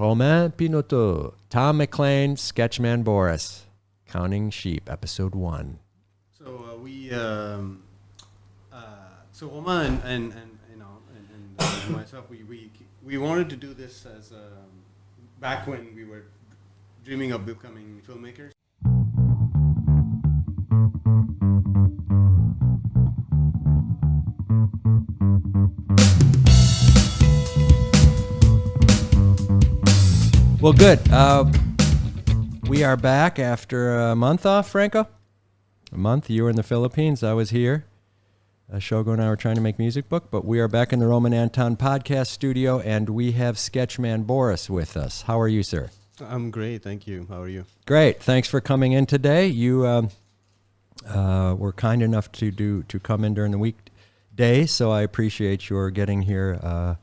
Roman Pinoto, Tom McLean, Sketchman Boris, Counting Sheep, Episode 1. So so Roman and myself, we wanted to do this as back when we were dreaming of becoming filmmakers. Well, good. We are back after a month off, Franco. A month. You were in the Philippines. I was here. Shogo and I were trying to make music book, but we are back in the Roman Anton Podcast studio, and we have Sketchman Boris with us. How are you, sir? I'm great, thank you. How are you? Great. Thanks for coming in today. You were kind enough to come in during the weekday, so I appreciate your getting here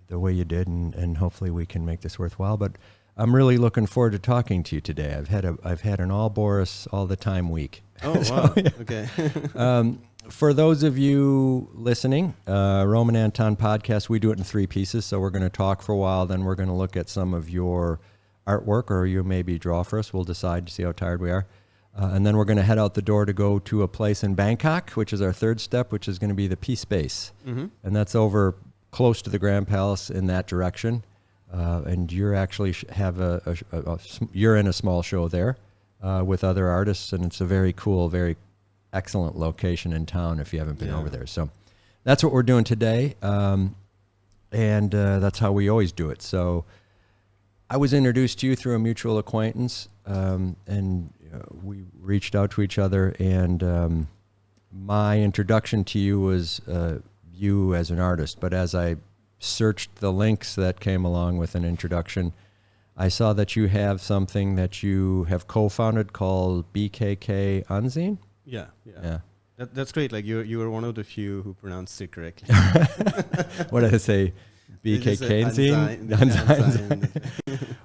the way you did, and hopefully we can make this worthwhile. But I'm really looking forward to talking to you today. I've had an all Boris all the time week. Oh, So, wow. yeah. Okay. For those of you listening, Roman Anton Podcast, we do it in 3 pieces. So we're going to talk for a while, then we're going to look at some of your artwork, or you maybe draw for us. We'll decide to see how tired we are. And then we're going to head out the door to go to a place in Bangkok, which is our third step, which is going to be the Peace Space. Mm-hmm. And that's over close to the Grand Palace in that direction. And you're actually you're in a small show there with other artists, and it's a very cool, very excellent location in town if you haven't been over there. So that's what we're doing today, and that's how we always do it. So I was introduced to you through a mutual acquaintance, and we reached out to each other, and my introduction to you was you as an artist, but as I searched the links that came along with an introduction, I saw that you have something that you have co-founded called BKK Unzine. Yeah. Yeah. That's great. Like you were one of the few who pronounced it correctly. What did I say? BKK Unzine? Unzine.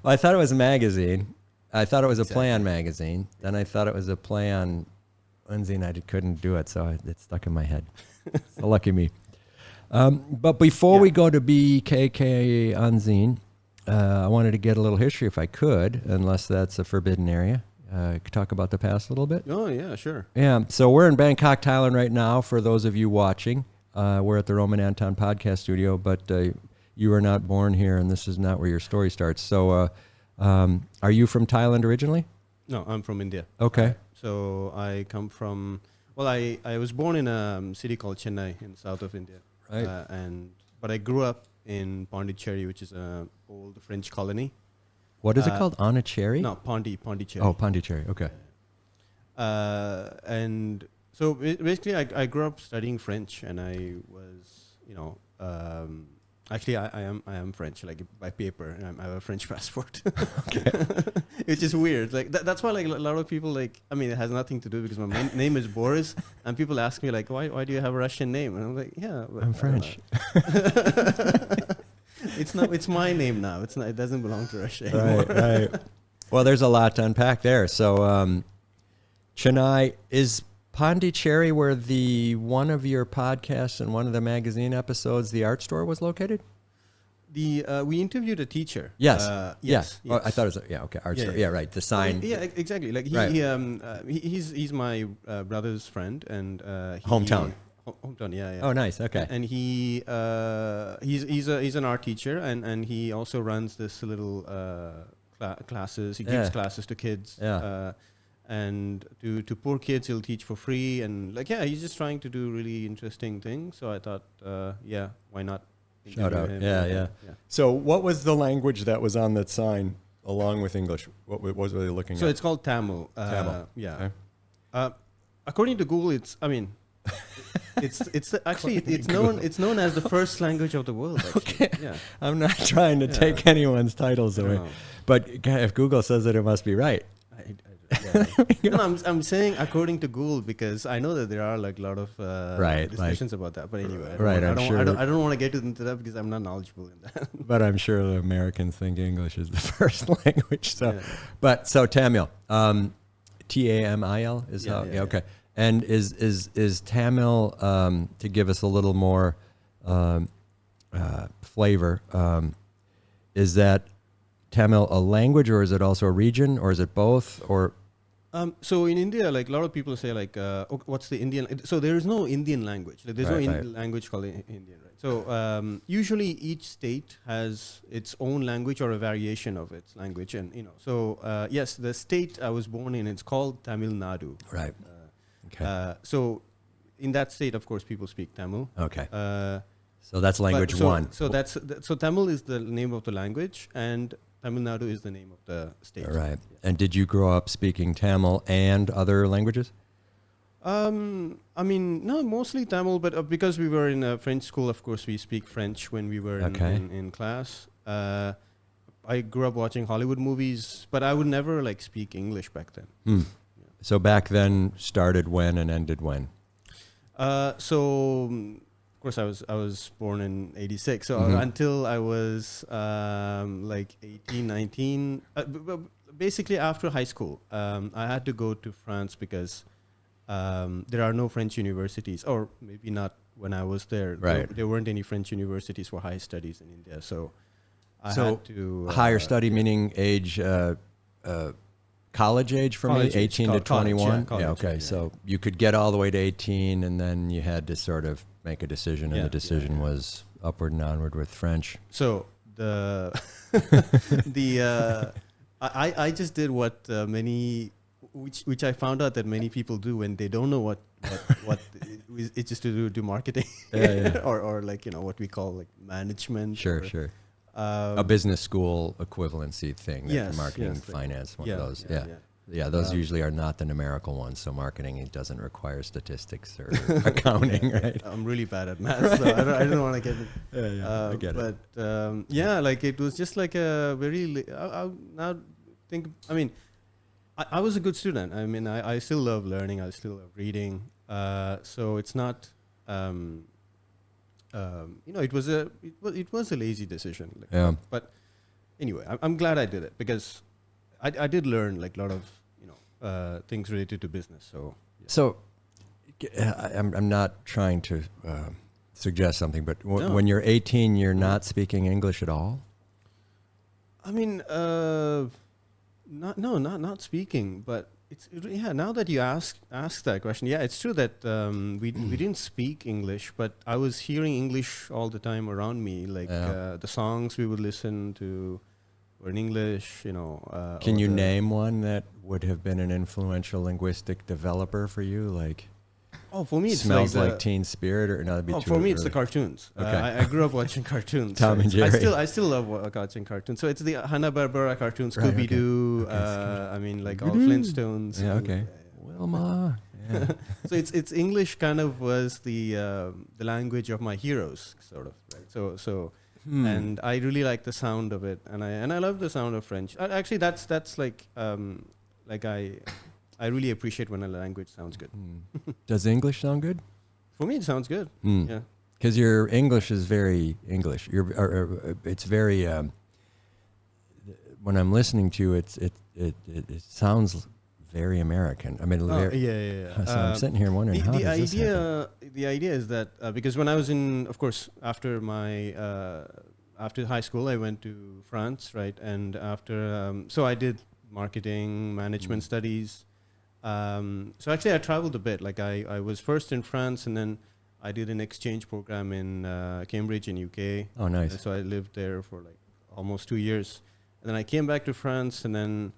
Well, I thought it was a magazine. I thought it was a play on magazine. Then I thought it was a play on Unzine. I couldn't do it, so it stuck in my head. So lucky me. But before we go to BKK Unzine, I wanted to get a little history, if I could, unless that's a forbidden area. Could talk about the past a little bit. Oh, yeah, sure. Yeah, so we're in Bangkok, Thailand right now. For those of you watching, we're at the Roman Anton Podcast studio, but you were not born here, and this is not where your story starts. So are you from Thailand originally? No, I'm from India. Okay. So I come from, well, I was born in a city called Chennai in the south of India. Right. But I grew up in Pondicherry, which is an old French colony. What is it called? Pondicherry? No, Pondicherry. Oh, Pondicherry. Okay. And so basically, I grew up studying French, and I was, actually, I am French, like by paper. I have a French passport. Okay. Which is weird. Like that's why, like a lot of people, like, I mean, it has nothing to do because my name is Boris, and people ask me like, why do you have a Russian name? And I'm like, yeah, I'm French. It's my name now. It's not. It doesn't belong to Russia anymore. Right. Well, there's a lot to unpack there. So, Chennai, is Pondicherry where one of your podcasts and one of the magazine episodes, the art store, was located? We interviewed a teacher. Yes. Yes. Oh, I thought it was art store. Yeah, right. The sign. Yeah, exactly. Like he's my brother's friend, and hometown. Hometown. Yeah. Oh, nice. Okay. And he's an art teacher, and he also runs this little classes. He gives classes to kids. Yeah. And to poor kids, he'll teach for free, and he's just trying to do really interesting things. So I thought, why not? Shout out. Him. Yeah. So what was the language that was on that sign along with English? What was they looking at? So it's called Tamil. Tamil. Yeah. Okay. According to Google, it's known as the first language of the world. Actually. Okay. Yeah. I'm not trying to take anyone's titles away, but if Google says it must be right. No, I'm saying according to Google because I know that there are like a lot of discussions about that. But anyway, I don't want to get into that because I'm not knowledgeable in that. But I'm sure the Americans think English is the first language. So Tamil, Tamil is how. Yeah, okay. And is Tamil, to give us a little more flavor, is that Tamil a language, or is it also a region, or is it both, or? So in India, like a lot of people say, like, what's the Indian? So there is no Indian language. Like, there's no language called Indian, right? So usually each state has its own language or a variation of its language, and So yes, the state I was born in, it's called Tamil Nadu. Right. Okay. So in that state, of course, people speak Tamil. Okay. So that's language one. So so Tamil is the name of the language, and Tamil Nadu is the name of the state. Right. And did you grow up speaking Tamil and other languages? I mean, no, mostly Tamil, but because we were in a French school, of course, we speak French when we were in class. I grew up watching Hollywood movies, but I would never like speak English back then. Yeah. So back then started when and ended when? Of course, I was born in 86. So until I was like 18, 19, basically after high school, I had to go to France because there are no French universities, or maybe not when I was there. Right. There weren't any French universities for higher studies in India. So I had to... higher study meaning age... college age for me, 18 to 21? College, yeah, okay. So you could get all the way to 18, and then you had to sort of make a decision, and the decision was upward and onward with French. So I just did what which I found out that many people do when they don't know what it's just to do marketing or like what we call like management. Sure. A business school equivalency thing. Yes, marketing, finance, one of those. Yeah, those usually are not the numerical ones. So marketing, it doesn't require statistics or accounting, right? I'm really bad at math, so I don't want to get it. I get it. But like it was just like a very. I now think. I mean, I was a good student. I mean, I still love learning. I still love reading. So it's not. It was a lazy decision. Like, but anyway, I'm glad I did it because I did learn like a lot of things related to business. So I'm not trying to suggest something, but when you're 18, you're not speaking English at all? I mean, not speaking, but now that you ask that question, it's true that we didn't speak English, but I was hearing English all the time around me. Like the songs we would listen to were in English. Can you name one that would have been an influential linguistic developer for you? Like, for me, it smells like Teen Spirit, or no? That'd be too for me, early. It's the cartoons. Okay. I grew up watching cartoons. Tom and Jerry. I still love watching cartoons. So it's the Hanna-Barbera cartoons, Scooby Doo. I mean, like all Flintstones. Yeah. Okay. Wilma. Yeah. So it's English kind of was the language of my heroes, sort of. Right? So. And I really like the sound of it, and I love the sound of French. Actually, that's like I really appreciate when a language sounds good. Does English sound good? For me, it sounds good. Yeah, because your English is very English. It's very. When I'm listening to you, it sounds very American. I mean, So I'm sitting here wondering how does this happen? The idea is that because when I was of course, after my after high school, I went to France, right? And after, so I did marketing, management studies. So actually, I traveled a bit. Like I was first in France, and then I did an exchange program in Cambridge in UK. Oh, nice. And so I lived there for like almost 2 years. And then I came back to France, and then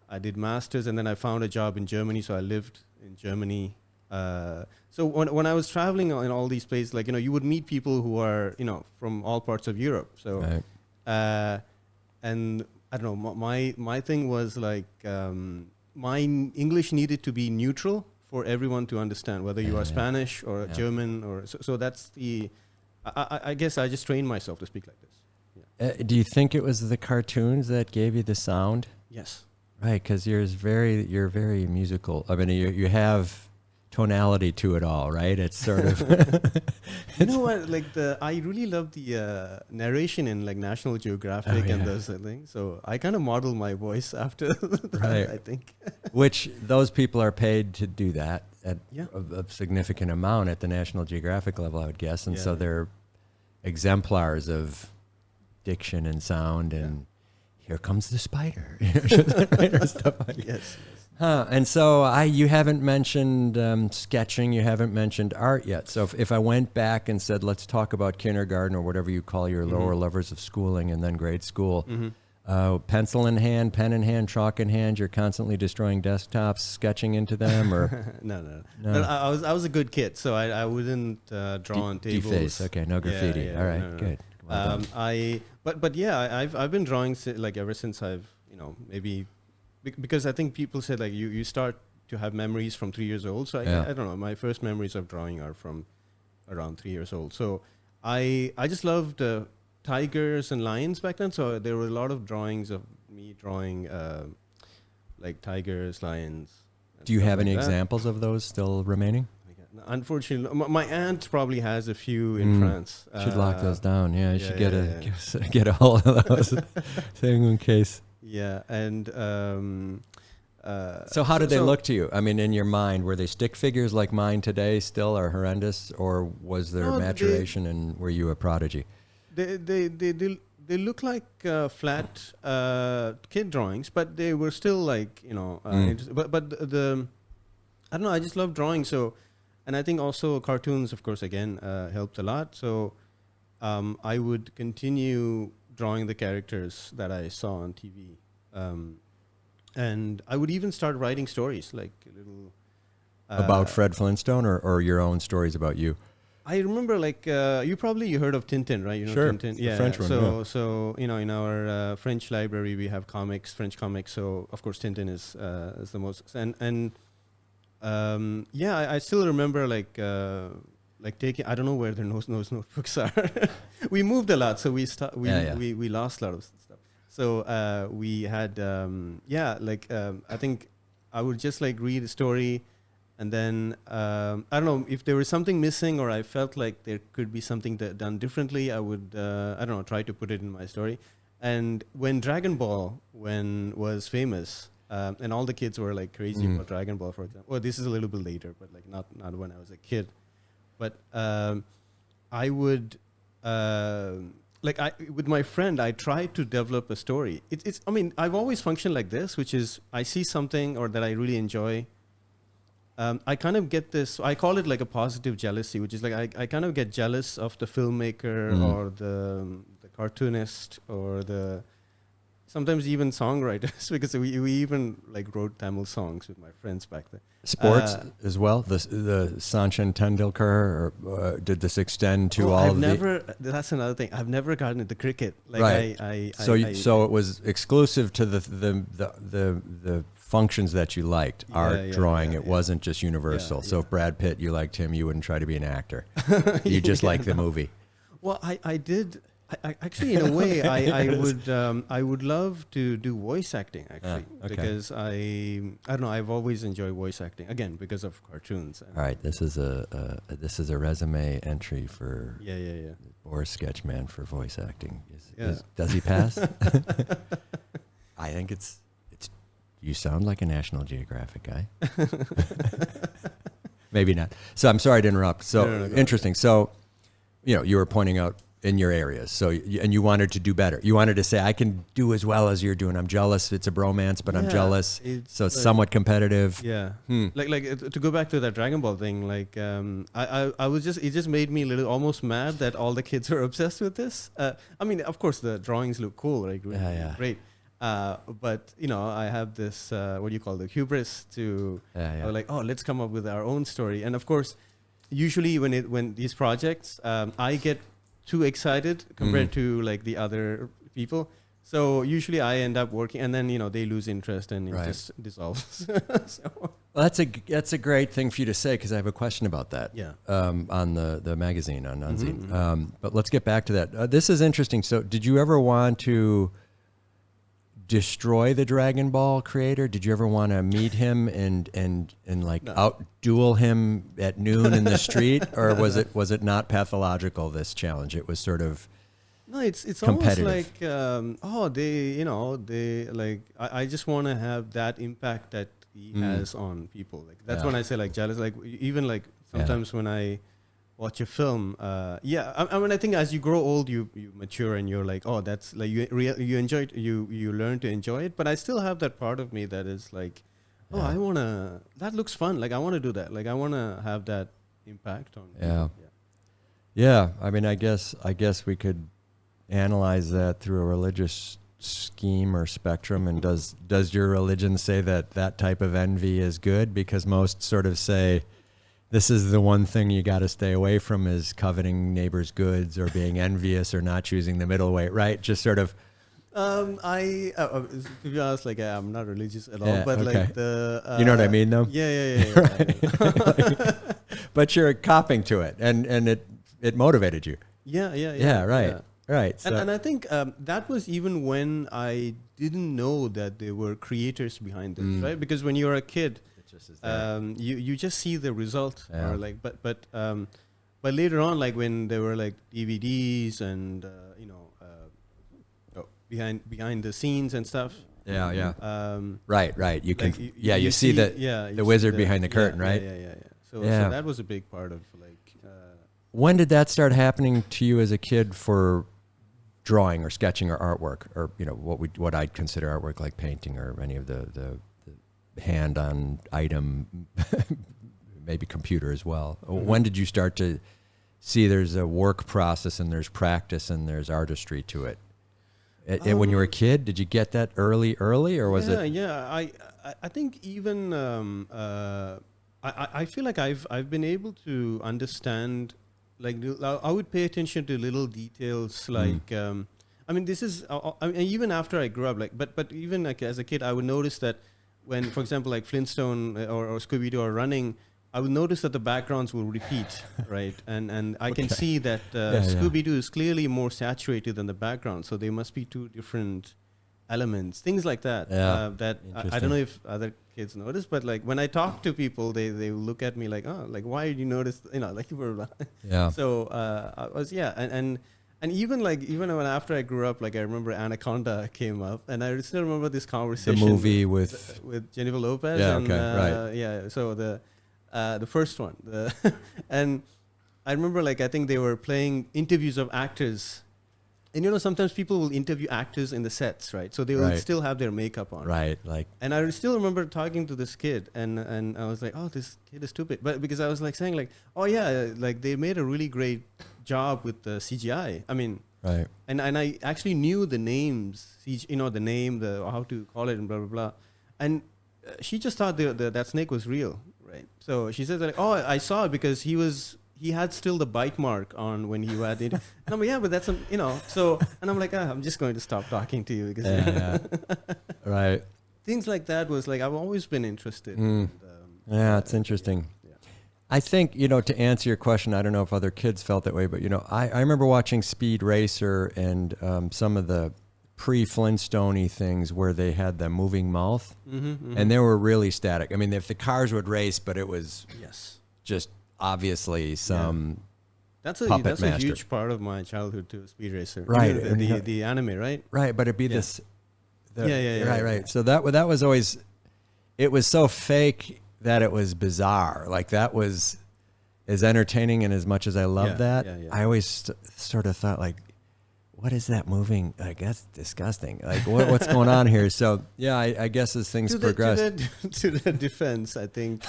I did masters, and then I found a job in Germany. So I lived in Germany. So when I was traveling in all these places, like, you would meet people who are, from all parts of Europe. So, right. And I don't know, my thing was like, my English needed to be neutral for everyone to understand, whether you are Spanish or German or so that's I guess I just trained myself to speak like this. Yeah. Do you think it was the cartoons that gave you the sound? Yes. Right, because you're very musical. I mean, you have tonality to it all, right? It's sort of. You know what? Like I really love the narration in like National Geographic and those things. So I kind of model my voice after that, right. I think. Which those people are paid to do that at a significant amount at the National Geographic level, I would guess, and so they're exemplars of diction and sound, and here comes the spider. Stuff like Yes. Huh. And so you haven't mentioned sketching, you haven't mentioned art yet. So if I went back and said, let's talk about kindergarten or whatever you call your lower levels of schooling and then grade school, pencil in hand, pen in hand, chalk in hand, you're constantly destroying desktops, sketching into them, or No. I was a good kid, so I wouldn't draw on tables. Deface. Okay, no graffiti. All right, good. Well done. But I've been drawing like ever since I've maybe. Because I think people said like you start to have memories from 3 years old. So I don't know. My first memories of drawing are from around 3 years old. So I just loved tigers and lions back then. So there were a lot of drawings of me drawing like tigers, lions. Do you have any examples of those still remaining? Unfortunately, my aunt probably has a few in France. Should lock those down. Yeah, you should get a hold of those in case. Yeah, and so how did they look to you? I mean, in your mind, were they stick figures like mine today still are horrendous, or was there maturation and were you a prodigy? They look like flat kid drawings, but they were still like but the I don't know. I just love drawing, so, and I think also cartoons, of course, again helped a lot. So I would continue drawing the characters that I saw on TV. And I would even start writing stories, like a little... about Fred Flintstone or your own stories about you? I remember like, you heard of Tintin, right? You know sure. Tintin? Yeah. The French one, So, in our French library, we have French comics. So, of course, Tintin is the most... I still remember like taking, I don't know where their notebooks are. We moved a lot, so we lost a lot of stuff. So we had I think I would just like read a story, and then I don't know if there was something missing or I felt like there could be something done differently. I would try to put it in my story. And when Dragon Ball was famous, and all the kids were like crazy about Dragon Ball, for example. Well, this is a little bit later, but like not when I was a kid. But I would with my friend, I tried to develop a story. I mean, I've always functioned like this, which is I see something or that I really enjoy. I kind of get this. I call it like a positive jealousy, which is like I kind of get jealous of the filmmaker or the cartoonist or sometimes even songwriters, because we even like wrote Tamil songs with my friends back then. Sports as well. The Sachin Tendulkar, or did this extend to all of the? That's another thing. I've never gotten into cricket. Like right. So it was exclusive to the functions that you liked. Art, drawing. It wasn't just universal. So if Brad Pitt, you liked him, you wouldn't try to be an actor. You just liked the movie. Well, I did. I actually, in a way, I would love to do voice acting actually, because I don't know, I've always enjoyed voice acting, again because of cartoons. All right, this is a resume entry for Boris Sketchman for voice acting. Does he pass? I think it's. You sound like a National Geographic guy. Maybe not. So I'm sorry to interrupt. So no, interesting. So you were pointing out in your areas. So, and you wanted to do better. You wanted to say, I can do as well as you're doing. I'm jealous. It's a bromance, but I'm jealous. So it's somewhat competitive. Yeah. Like to go back to that Dragon Ball thing, like, I was it just made me almost mad that all the kids are obsessed with this. I mean, of course the drawings look cool, like really great. But I have this, what do you call the hubris to like, let's come up with our own story. And of course, usually when these projects, I get too excited compared to like the other people. So usually I end up working, and then they lose interest and it just dissolves. Well, that's a great thing for you to say, because I have a question about that. Yeah. On the magazine on Unzine. But let's get back to that. This is interesting. So did you ever want to destroy the Dragon Ball creator? Did you ever want to meet him and like out duel him at noon in the street, or was it not pathological, this challenge? It was sort of it's almost like they like I just want to have that impact that he has on people. Like that's when I say like jealous. Like even like sometimes when I watch a film. I mean, I think as you grow old, you mature, and you're like, oh, that's like you enjoy it, you learn to enjoy it. But I still have that part of me that is like, oh, I wanna. That looks fun. Like I want to do that. Like I want to have that impact on. Yeah. I mean, I guess we could analyze that through a religious scheme or spectrum. And does your religion say that type of envy is good? Because most sort of say, this is the one thing you got to stay away from, is coveting neighbors' goods or being envious or not choosing the middle way, right? Just sort of. To be honest, like I'm not religious at all, but like the. You know what I mean, though? Yeah. Right. But you're copping to it, and it motivated you. Yeah. Right. Yeah. Right. So. And I think that was even when I didn't know that there were creators behind this, right? Because when you're a kid, you just see the result, or like, but later on, like when there were like DVDs and behind the scenes and stuff. Yeah. Right. You can. Like you see the wizard behind the curtain, right? Yeah. So that was a big part of like. When did that start happening to you as a kid for drawing or sketching or artwork, or what I'd consider artwork, like painting or any of the hand-on item, maybe computer as well? Mm-hmm. When did you start to see there's a work process and there's practice and there's artistry to it? When you were a kid, did you get that early, or was it? Yeah. I think even I feel like I've been able to understand. Like I would pay attention to little details, like I mean, this is I mean, even after I grew up, like but even like as a kid, I would notice that when, for example, like Flintstone or Scooby-Doo are running, I would notice that the backgrounds will repeat, right? And I can see that Scooby-Doo is clearly more saturated than the background, so they must be two different elements, things like that. That I don't know if other kids notice, but like when I talk to people, they look at me like, oh, like why did you notice? Like you were. Yeah. So I was and even when after I grew up, like I remember Anaconda came up, and I still remember this conversation. The movie with Jennifer Lopez. Yeah. And, Right. Yeah. So the first one, and I remember like I think they were playing interviews of actors. And sometimes people will interview actors in the sets, right? So they will still have their makeup on. Right, like. And I still remember talking to this kid, and I was like, oh, this kid is stupid. But because I was like saying like, oh yeah, like they made a really great job with the CGI. I mean, right. And I actually knew the names, the name, how to call it, and blah blah blah. And she just thought that snake was real, right? So she said like, oh, I saw it because he had still the bite mark on when he had it. And I'm like, yeah, but that's so, and I'm like, I'm just going to stop talking to you because right. Things like that was like, I've always been interested. It's interesting. Yeah. I think, to answer your question, I don't know if other kids felt that way, but, I remember watching Speed Racer and some of the pre-Flintstone-y things where they had the moving mouth, and they were really static. I mean, if the cars would race, but it was just obviously some that's master. A huge part of my childhood too, Speed Racer, right? The anime, right? But it'd be this right. So that was always, it was so fake that it was bizarre. Like that was as entertaining, and as much as I loved that, I always sort of thought like, what is that moving? Like that's disgusting. Like what's going on here? So I guess as things progress. To the defense, I think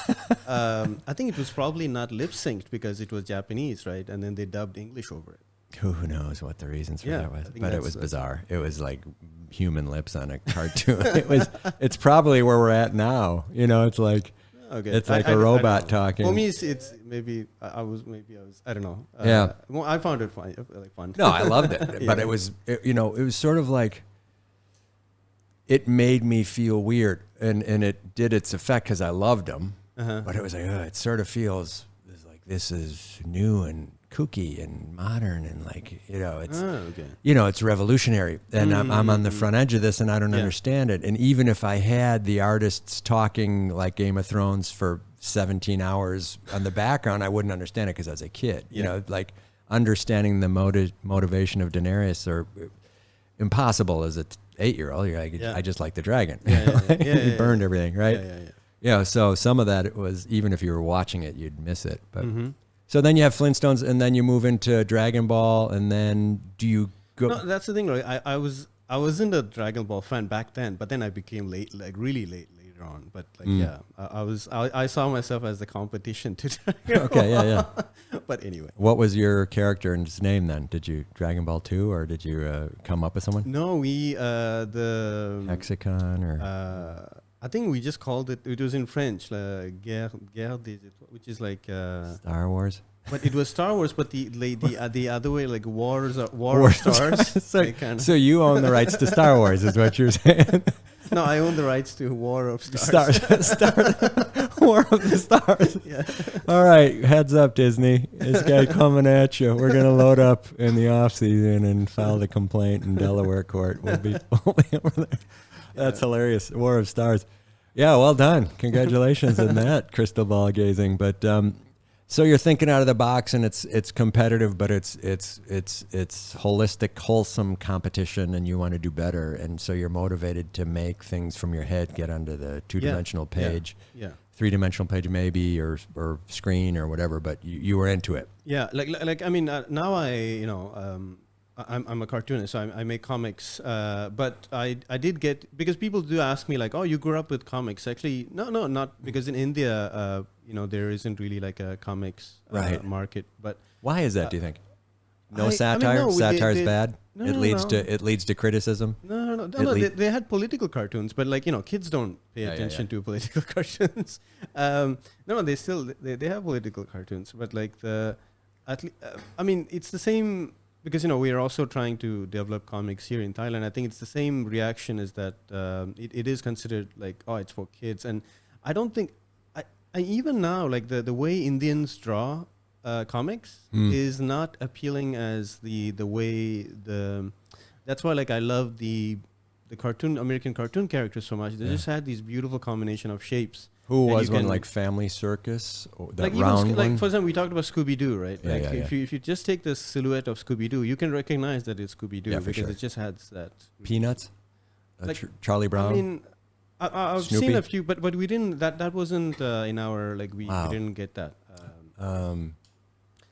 it was probably not lip synced because it was Japanese, right? And then they dubbed English over it. Who knows what the reasons for that was? But it was bizarre. It was like human lips on a cartoon. It's probably where we're at now. It's like. Okay. It's like a robot talking. For me, it's maybe I was I don't know. Well, I found it fun. No, I loved it, but it was it was sort of like it made me feel weird, and it did its effect because I loved them. But it was like it sort of feels like this is new and kooky and modern and like it's it's revolutionary, and I'm on the front edge of this and I don't understand it. And even if I had the artists talking like Game of Thrones for 17 hours on the background, I wouldn't understand it because I was a kid. Like understanding the motivation of Daenerys or impossible as a 8-year-old. You're like, I just like the dragon. He burned everything, right? So some of that, it was, even if you were watching it, you'd miss it. But So then you have Flintstones, and then you move into Dragon Ball, and then do you go? No, that's the thing. Right? I wasn't a Dragon Ball fan back then, but then I became really late later on. But I saw myself as the competition to Dragon Okay, Ball. yeah. But anyway, What was your character and his name then? Did you Dragon Ball 2, or did you come up with someone? no, we the Hexacon or I think we just called it. It was in French, Guerre des Étoiles, which is like. Star Wars? But it was Star Wars, but the other way, like War of Stars. So you own the rights to Star Wars, is what you're saying? No, I own the rights to War of Stars. War of the Stars. Yeah. All right, heads up, Disney. This guy coming at you. We're gonna load up in the off season and file the complaint in Delaware court. We'll be only over there. That's hilarious. War of Stars. Yeah, well done. Congratulations on that crystal ball gazing. But so you're thinking out of the box, and it's competitive, but it's holistic, wholesome competition, and you want to do better, and so you're motivated to make things from your head get onto the two-dimensional page, three-dimensional page maybe, or screen or whatever. But you were into it. Yeah, like I mean, now I'm a cartoonist, so I make comics. But I did get, because people do ask me like, oh, you grew up with comics. Actually, no, not because in India, there isn't really like a comics market. But why is that? Do you think? Satire. Satire's bad. It leads to criticism. No. They had political cartoons, but kids don't pay attention to political cartoons. They have political cartoons, but it's the same. Because we are also trying to develop comics here in Thailand. I think it's the same reaction, is that it is considered like, oh, it's for kids, and I don't think I even now, like the way Indians draw comics is not appealing as the way that's why I love the American cartoon characters so much. They just had these beautiful combination of shapes. Who was one, like Family Circus? Or that like round even, one? For example, we talked about Scooby-Doo, right? Yeah, If you just take the silhouette of Scooby-Doo, you can recognize that it's Scooby-Doo because it just has that. Peanuts? Charlie Brown? I mean, I've Snoopy? seen a few, but we didn't. That wasn't in our we didn't get that.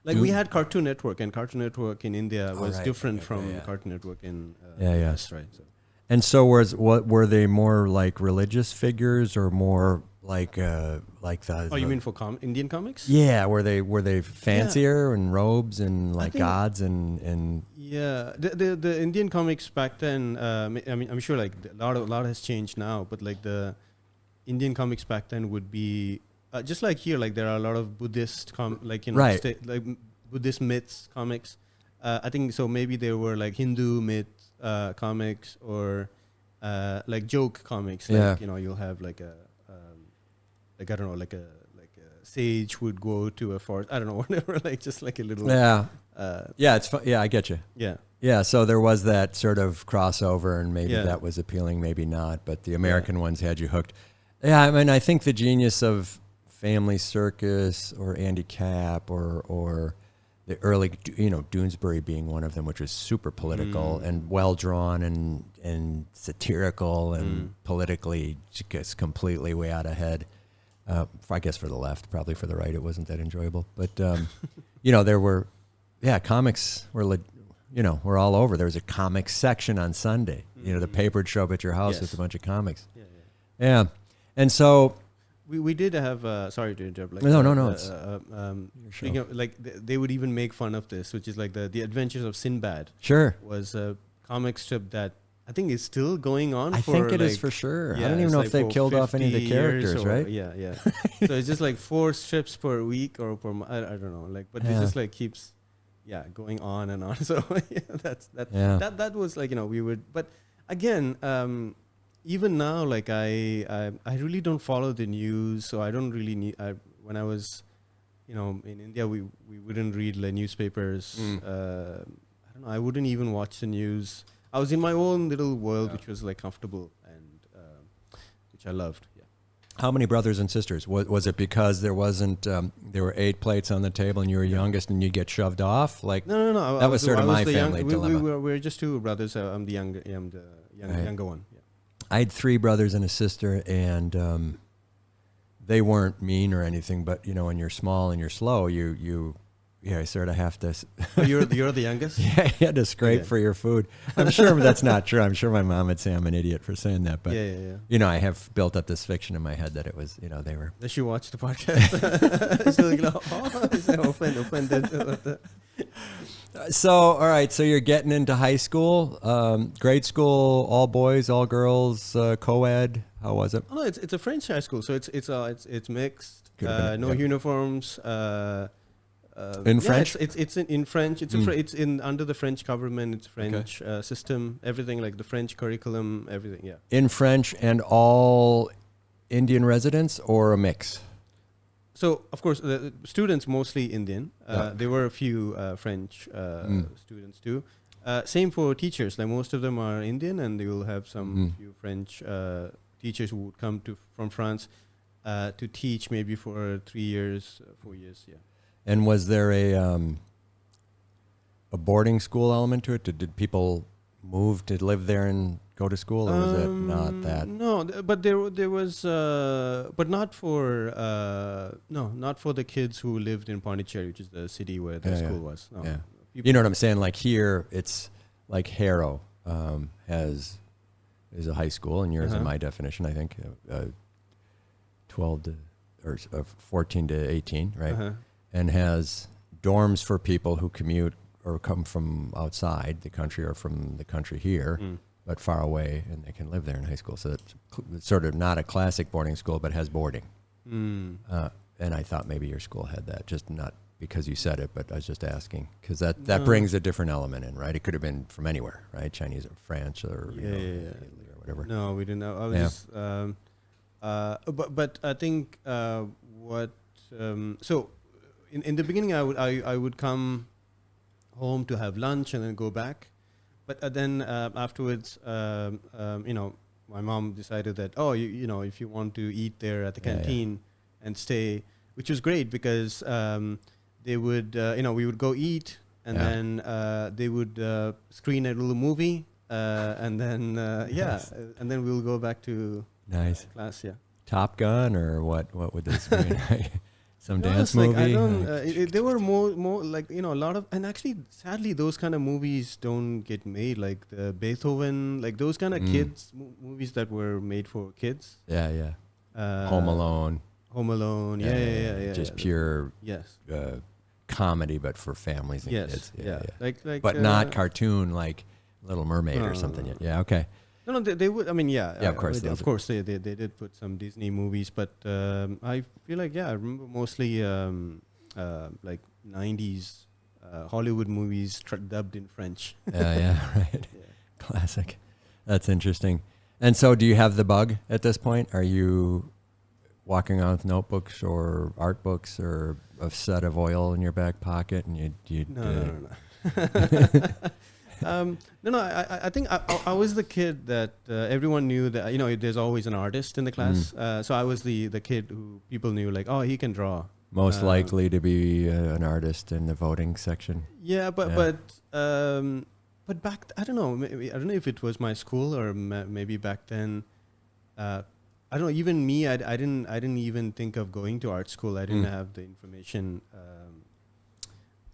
We had Cartoon Network, and Cartoon Network in India was different from Cartoon Network in US, right? So. And so were they more like religious figures, or more like the? Oh, you mean for Indian comics? Yeah, were they fancier and robes and gods and? Yeah, the Indian comics back then. I mean, I'm sure a lot has changed now, but the Indian comics back then would be just like here. There are a lot of Buddhist Buddhist myths comics. I think so. Maybe they were Hindu myth comics, or joke comics. You'll have I don't know, like a sage would go to a forest. I don't know, whatever. Just a little. Yeah. It's fun. Yeah, I get you. Yeah. Yeah. So there was that sort of crossover, and maybe that was appealing, maybe not. But the American ones had you hooked. Yeah. I mean, I think the genius of Family Circus or Andy Capp or the early, Doonesbury being one of them, which was super political and well drawn and satirical and politically just completely way out ahead. I guess for the left, probably for the right, it wasn't that enjoyable. But there were, comics were, were all over. There was a comics section on Sunday. The paper would show up at your house with a bunch of comics. Yeah. And so. We did have. Sorry to interrupt. Sure. They would even make fun of this, which is the Adventures of Sinbad. Sure. Was a comic strip that I think is still going on. I think it is for sure. I don't even know if they've killed off any of the characters, right? Yeah. So it's just 4 strips per week or per month. I don't know. But it just keeps, going on and on. So that was we would. But again. Even now, I really don't follow the news, so I don't really need. When I was, in India, we wouldn't read newspapers. I don't know. I wouldn't even watch the news. I was in my own little world, which was comfortable and which I loved. Yeah. How many brothers and sisters? Was it because there wasn't? There were 8 plates on the table, and you were youngest, and you get shoved off? No. That was sort of my family dilemma. We were just 2 brothers. I'm the younger one. Yeah. I had 3 brothers and a sister, and they weren't mean or anything. But when you're small and you're slow, you sort of have to. Oh, you're the youngest? Yeah, you had to scrape for your food. I'm sure that's not true. I'm sure my mom would say I'm an idiot for saying that. But, I have built up this fiction in my head that it was, they were. Does she watch the podcast? Offended. So, all right. So you're getting into high school, grade school, all boys, all girls, co-ed. How was it? Oh, it's a French high school, so it's mixed. No uniforms. In French? It's in French. It's in under the French government. It's French system. Everything like the French curriculum. Everything. Yeah. In French and all Indian residents or a mix? So of course the students mostly Indian. There were a few French students too. Same for teachers. Like most of them are Indian, and they will have some few French teachers who would come from France to teach maybe for 3 years, 4 years. Yeah. And was there a boarding school element to it? Did people move to live there and go to school, or was it not that? No, but there was, but not for not for the kids who lived in Pondicherry, which is the city where the school was. No. Yeah. You know what I'm saying? Like here, it's like Harrow is a high school, and yours, in my definition, I think, 12 to or 14 to 18, right? And has dorms for people who commute or come from outside the country or from the country here, but far away, and they can live there in high school. So it's sort of not a classic boarding school, but has boarding. And I thought maybe your school had that, just not because you said it, but I was just asking, because that brings a different element in, right? It could have been from anywhere, right? Chinese or French or Italy or whatever. No, we didn't know. I was just, but I think so. In the beginning, I would come home to have lunch and then go back, but then afterwards, my mom decided that if you want to eat there at the canteen and stay, which was great because they would we would go eat and then they would screen a little movie and then and then we'll go back to class. Yeah. Top Gun or what would this be? Some dance movie? They were more like, a lot of, and actually, sadly, those kind of movies don't get made, like the Beethoven, like those kind of kids movies that were made for kids. Yeah. Home Alone. Yeah. Just pure comedy, but for families and kids. Yeah. Like, but not cartoon like Little Mermaid or something. No. Yeah, okay. No, they would. I mean, yeah. Yeah, of course. Of course, they did put some Disney movies, but I feel like I remember mostly like 90s Hollywood movies dubbed in French. Yeah, right. Yeah. Classic. That's interesting. And so, do you have the bug at this point? Are you walking around with notebooks or art books or a set of oil in your back pocket, and you No. I think I was the kid that everyone knew that, there's always an artist in the class. So I was the kid who people knew, like, oh, he can draw. Most likely to be an artist in the voting section. Yeah, but back, I don't know if it was my school or maybe back then. I don't know. Even me, I didn't even think of going to art school. I didn't have the information.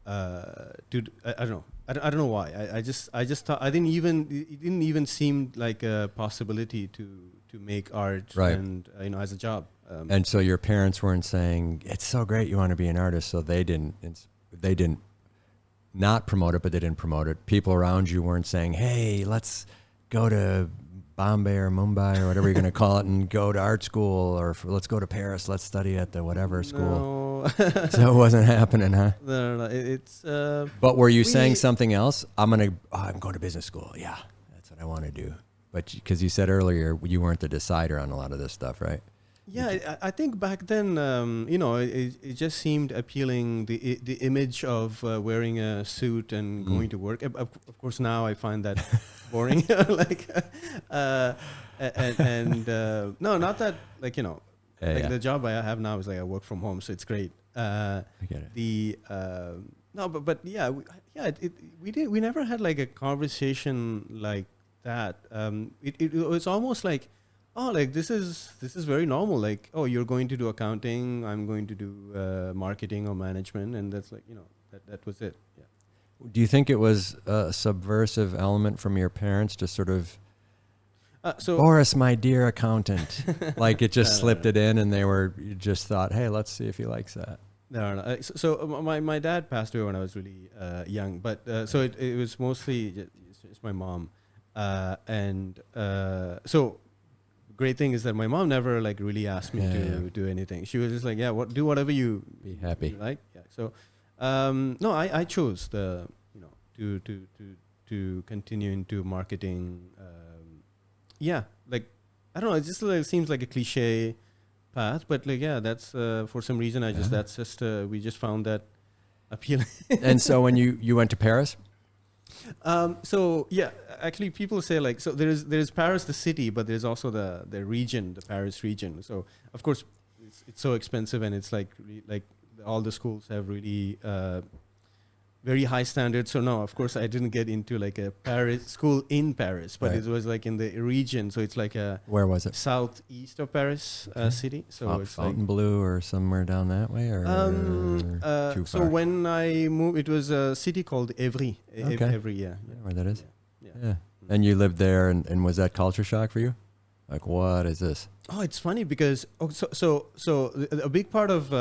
I don't know. I don't know why. I just thought it didn't even seem like a possibility to make art and as a job. And so your parents weren't saying it's so great you want to be an artist, so they didn't not promote it, but they didn't promote it. People around you weren't saying, hey, let's go to Bombay or Mumbai or whatever you're going to call it and go to art school, or let's go to Paris, let's study at the whatever school. No. So it wasn't happening, huh? No. It's. But were you saying something else? I'm going to business school. Yeah, that's what I want to do. But because you said earlier you weren't the decider on a lot of this stuff, right? Yeah, I think back then, it just seemed appealing, the image of wearing a suit and going to work. Of course, now I find that boring. No, not that, the job I have now is like I work from home, so it's great. I get it. We never had like a conversation like that. It was almost like, this is very normal. Like, you're going to do accounting, I'm going to do marketing or management, and that's like, that was it. Yeah. Do you think it was a subversive element from your parents to sort of, so Boris, my dear accountant, like it just slipped it in, and you just thought, hey, let's see if he likes that. No. So my dad passed away when I was really young, but so it was mostly just my mom, and so great thing is that my mom never like really asked me to do anything. She was just like, do whatever you be happy. You like. Yeah. So no, I chose to continue into marketing. Like I don't know. It just like, seems like a cliche path, but like that's for some reason we just found that appealing. And so when you went to Paris, so yeah, actually people say like, so there's Paris the city, but there's also the region, the Paris region. So of course it's so expensive, and it's like all the schools have really very high standards. So no, of course I didn't get into like a Paris school in Paris, but it was like in the region. So it's like where was it? Southeast of Paris city. So it's Fontainebleau or somewhere down that way, or too far? So when I moved, it was a city called Évry. Évry, yeah. Where that is? Yeah. And you lived there, and was that culture shock for you? Like, what is this? Oh, it's funny because so a big part of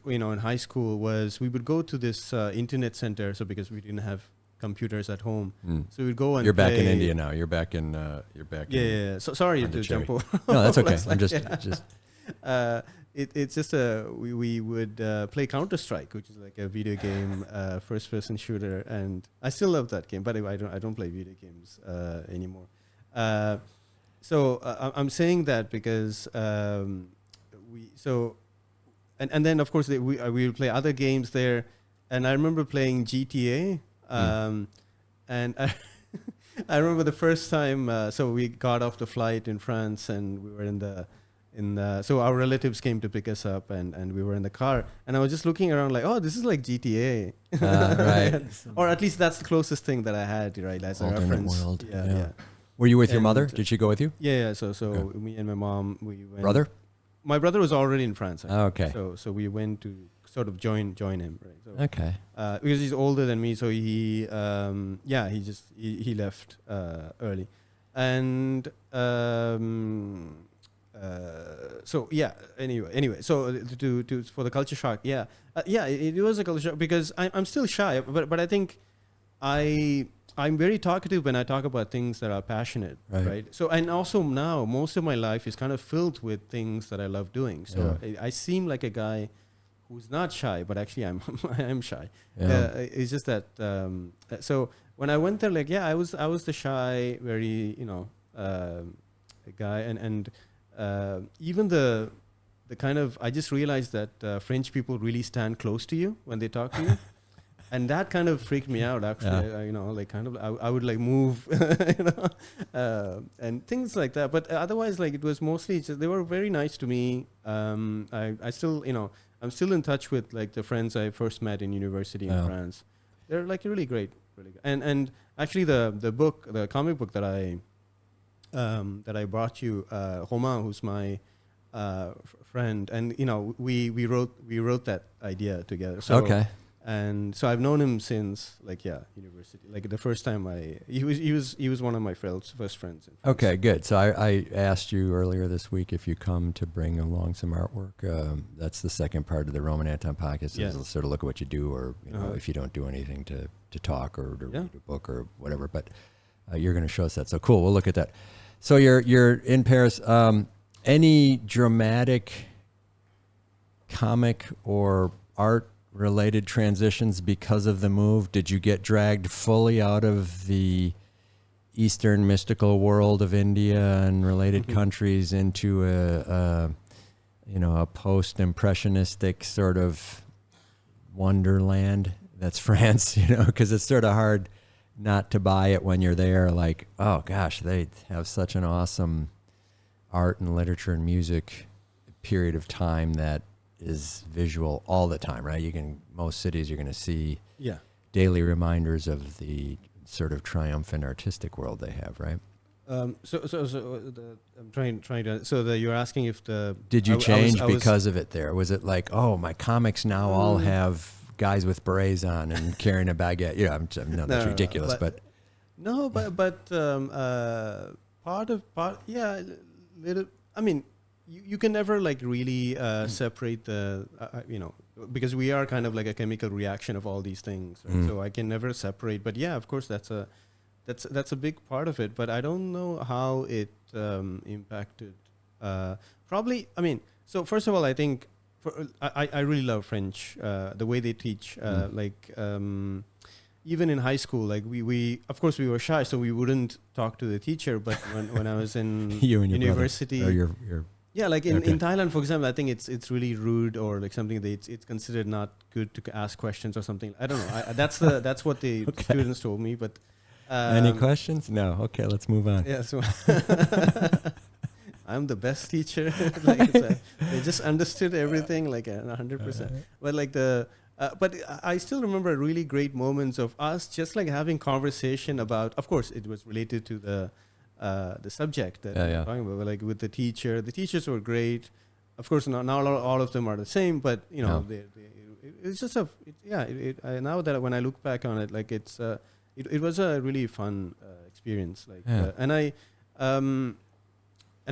in high school was we would go to this internet center. So because we didn't have computers at home, so we'd go and you're back in India now. You're back in. Yeah. So sorry to jump over. No, that's okay. I'm just. It's just we would play Counter-Strike, which is like a video game, first-person shooter, and I still love that game. But I don't play video games anymore. So I'm saying that because and then of course we would play other games there, and I remember playing GTA, and I remember the first time. So we got off the flight in France, and we were so our relatives came to pick us up, and we were in the car, and I was just looking around like, oh, this is like GTA, right? Or at least that's the closest thing that I had, right, as a reference. World. Yeah. Were you with your mother? Did she go with you? Yeah. So me and my mom, we went. Brother? My brother was already in France. Okay. So we went to sort of join him, right? So, okay. Because he's older than me, so he left early, and so yeah. Anyway. So to for the culture shock, it was a culture shock because I'm still shy, but I think I'm very talkative when I talk about things that are passionate, right? So, and also now, most of my life is kind of filled with things that I love doing. So I seem like a guy who's not shy, but actually I'm shy. Yeah. It's just that, so when I went there, like, I was the shy, very, guy. And even the kind of, I just realized that French people really stand close to you when they talk to you. And that kind of freaked me out, actually. I would like move, and things like that. But otherwise, like it was mostly just, they were very nice to me. I still, I'm still in touch with like the friends I first met in university in France. They're like really great, really good. And actually the comic book that I brought you, Roman, who's my friend, and we wrote that idea together. So, okay. And so I've known him since university. Like the first time he was one of my first friends. Okay, good. So I asked you earlier this week if you come to bring along some artwork. That's the second part of the Roman Anton Podcast. Is sort of look at what you do, or if you don't do anything to talk or to read a book or whatever. But you're going to show us that. So cool. We'll look at that. So you're in Paris. Any dramatic comic or art related transitions because of the move? Did you get dragged fully out of the Eastern mystical world of India and related countries into a post-impressionistic sort of wonderland that's France? Because it's sort of hard not to buy it when you're there. Like, oh gosh, they have such an awesome art and literature and music period of time that is visual all the time, right? Most cities you're going to see daily reminders of the sort of triumphant artistic world they have, right? I'm trying to. So you're asking if did you change because of it there? Was it like, oh, my comics now all have guys with berets on and carrying a baguette. No, that's ridiculous, but little. I mean, you can never like really separate the because we are kind of like a chemical reaction of all these things, right? So I can never separate. But yeah, of course, that's a big part of it. But I don't know how it impacted. Probably, I mean, so first of all, I think I really love French, the way they teach. Even in high school, like we of course we were shy, so we wouldn't talk to the teacher. But when I was in you and your university, brother, or your yeah, like in Thailand, for example, I think it's really rude or like something that it's considered not good to ask questions or something. I don't know. That's what the students told me. But any questions? No. Okay, let's move on. Yeah. So I'm the best teacher. Like they just understood everything like 100%. But like but I still remember really great moments of us just like having conversation about. Of course, it was related to the subject that we're talking about. But like with the teacher, the teachers were great. Of course, not all of them are the same, but it's just now that when I look back on it, like it was a really fun experience. Like and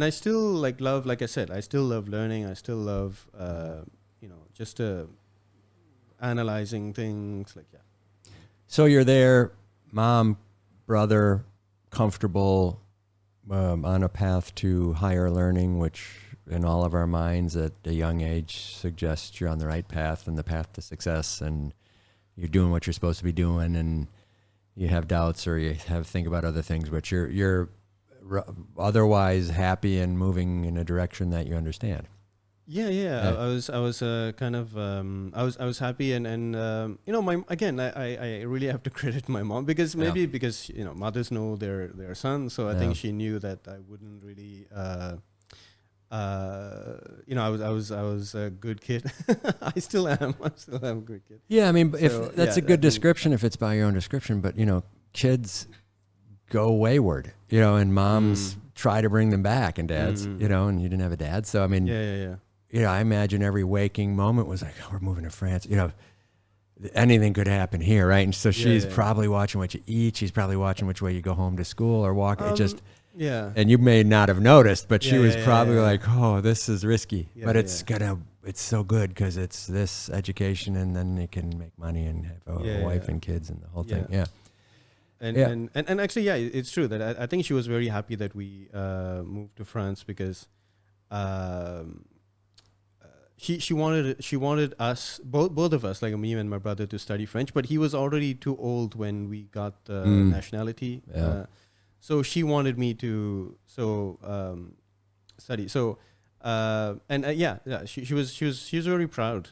I still like love. Like I said, I still love learning. I still love just analyzing things. Like So you're there, mom, brother, comfortable. On a path to higher learning, which in all of our minds at a young age suggests you're on the right path and the path to success, and you're doing what you're supposed to be doing, and you have doubts or you think about other things, but you're otherwise happy and moving in a direction that you understand. Yeah. I was kind of I was happy and I really have to credit my mom because mothers know their sons, so I think she knew that I wouldn't really I was a good kid. I still am a good kid. Yeah, I mean, if that's a good description, if it's by your own description, but kids go wayward, and moms try to bring them back, and dads, and you didn't have a dad, so I mean, yeah. I imagine every waking moment was like, we're moving to France. Anything could happen here, right? And so she's probably watching what you eat. She's probably watching which way you go home to school or walk. And you may not have noticed, but she was probably like, oh, this is risky. But it's so good because it's this education, and then they can make money and have a wife and kids and the whole thing. Yeah. And actually, it's true that I think she was very happy that we moved to France because she wanted us both of us, like me and my brother, to study French, but he was already too old when we got the nationality. So she wanted me to study. So she was very proud.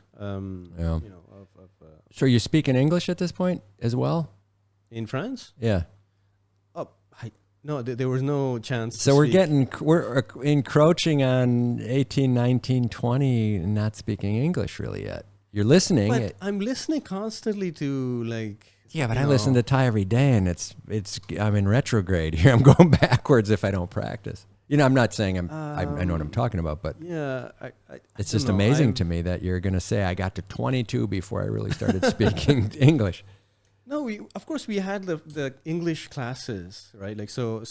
So you're speaking English at this point as well? In France? Yeah. No, there was no chance. So we're encroaching on 18, 19, 20 and not speaking English really yet. You're listening. But I'm listening constantly to like. Yeah, but I listen to Thai every day, and I'm in retrograde here. I'm going backwards if I don't practice. I'm not saying I know what I'm talking about, but it's just amazing to me that you're going to say I got to 22 before I really started speaking English. No, of course we had the English classes, right? Like so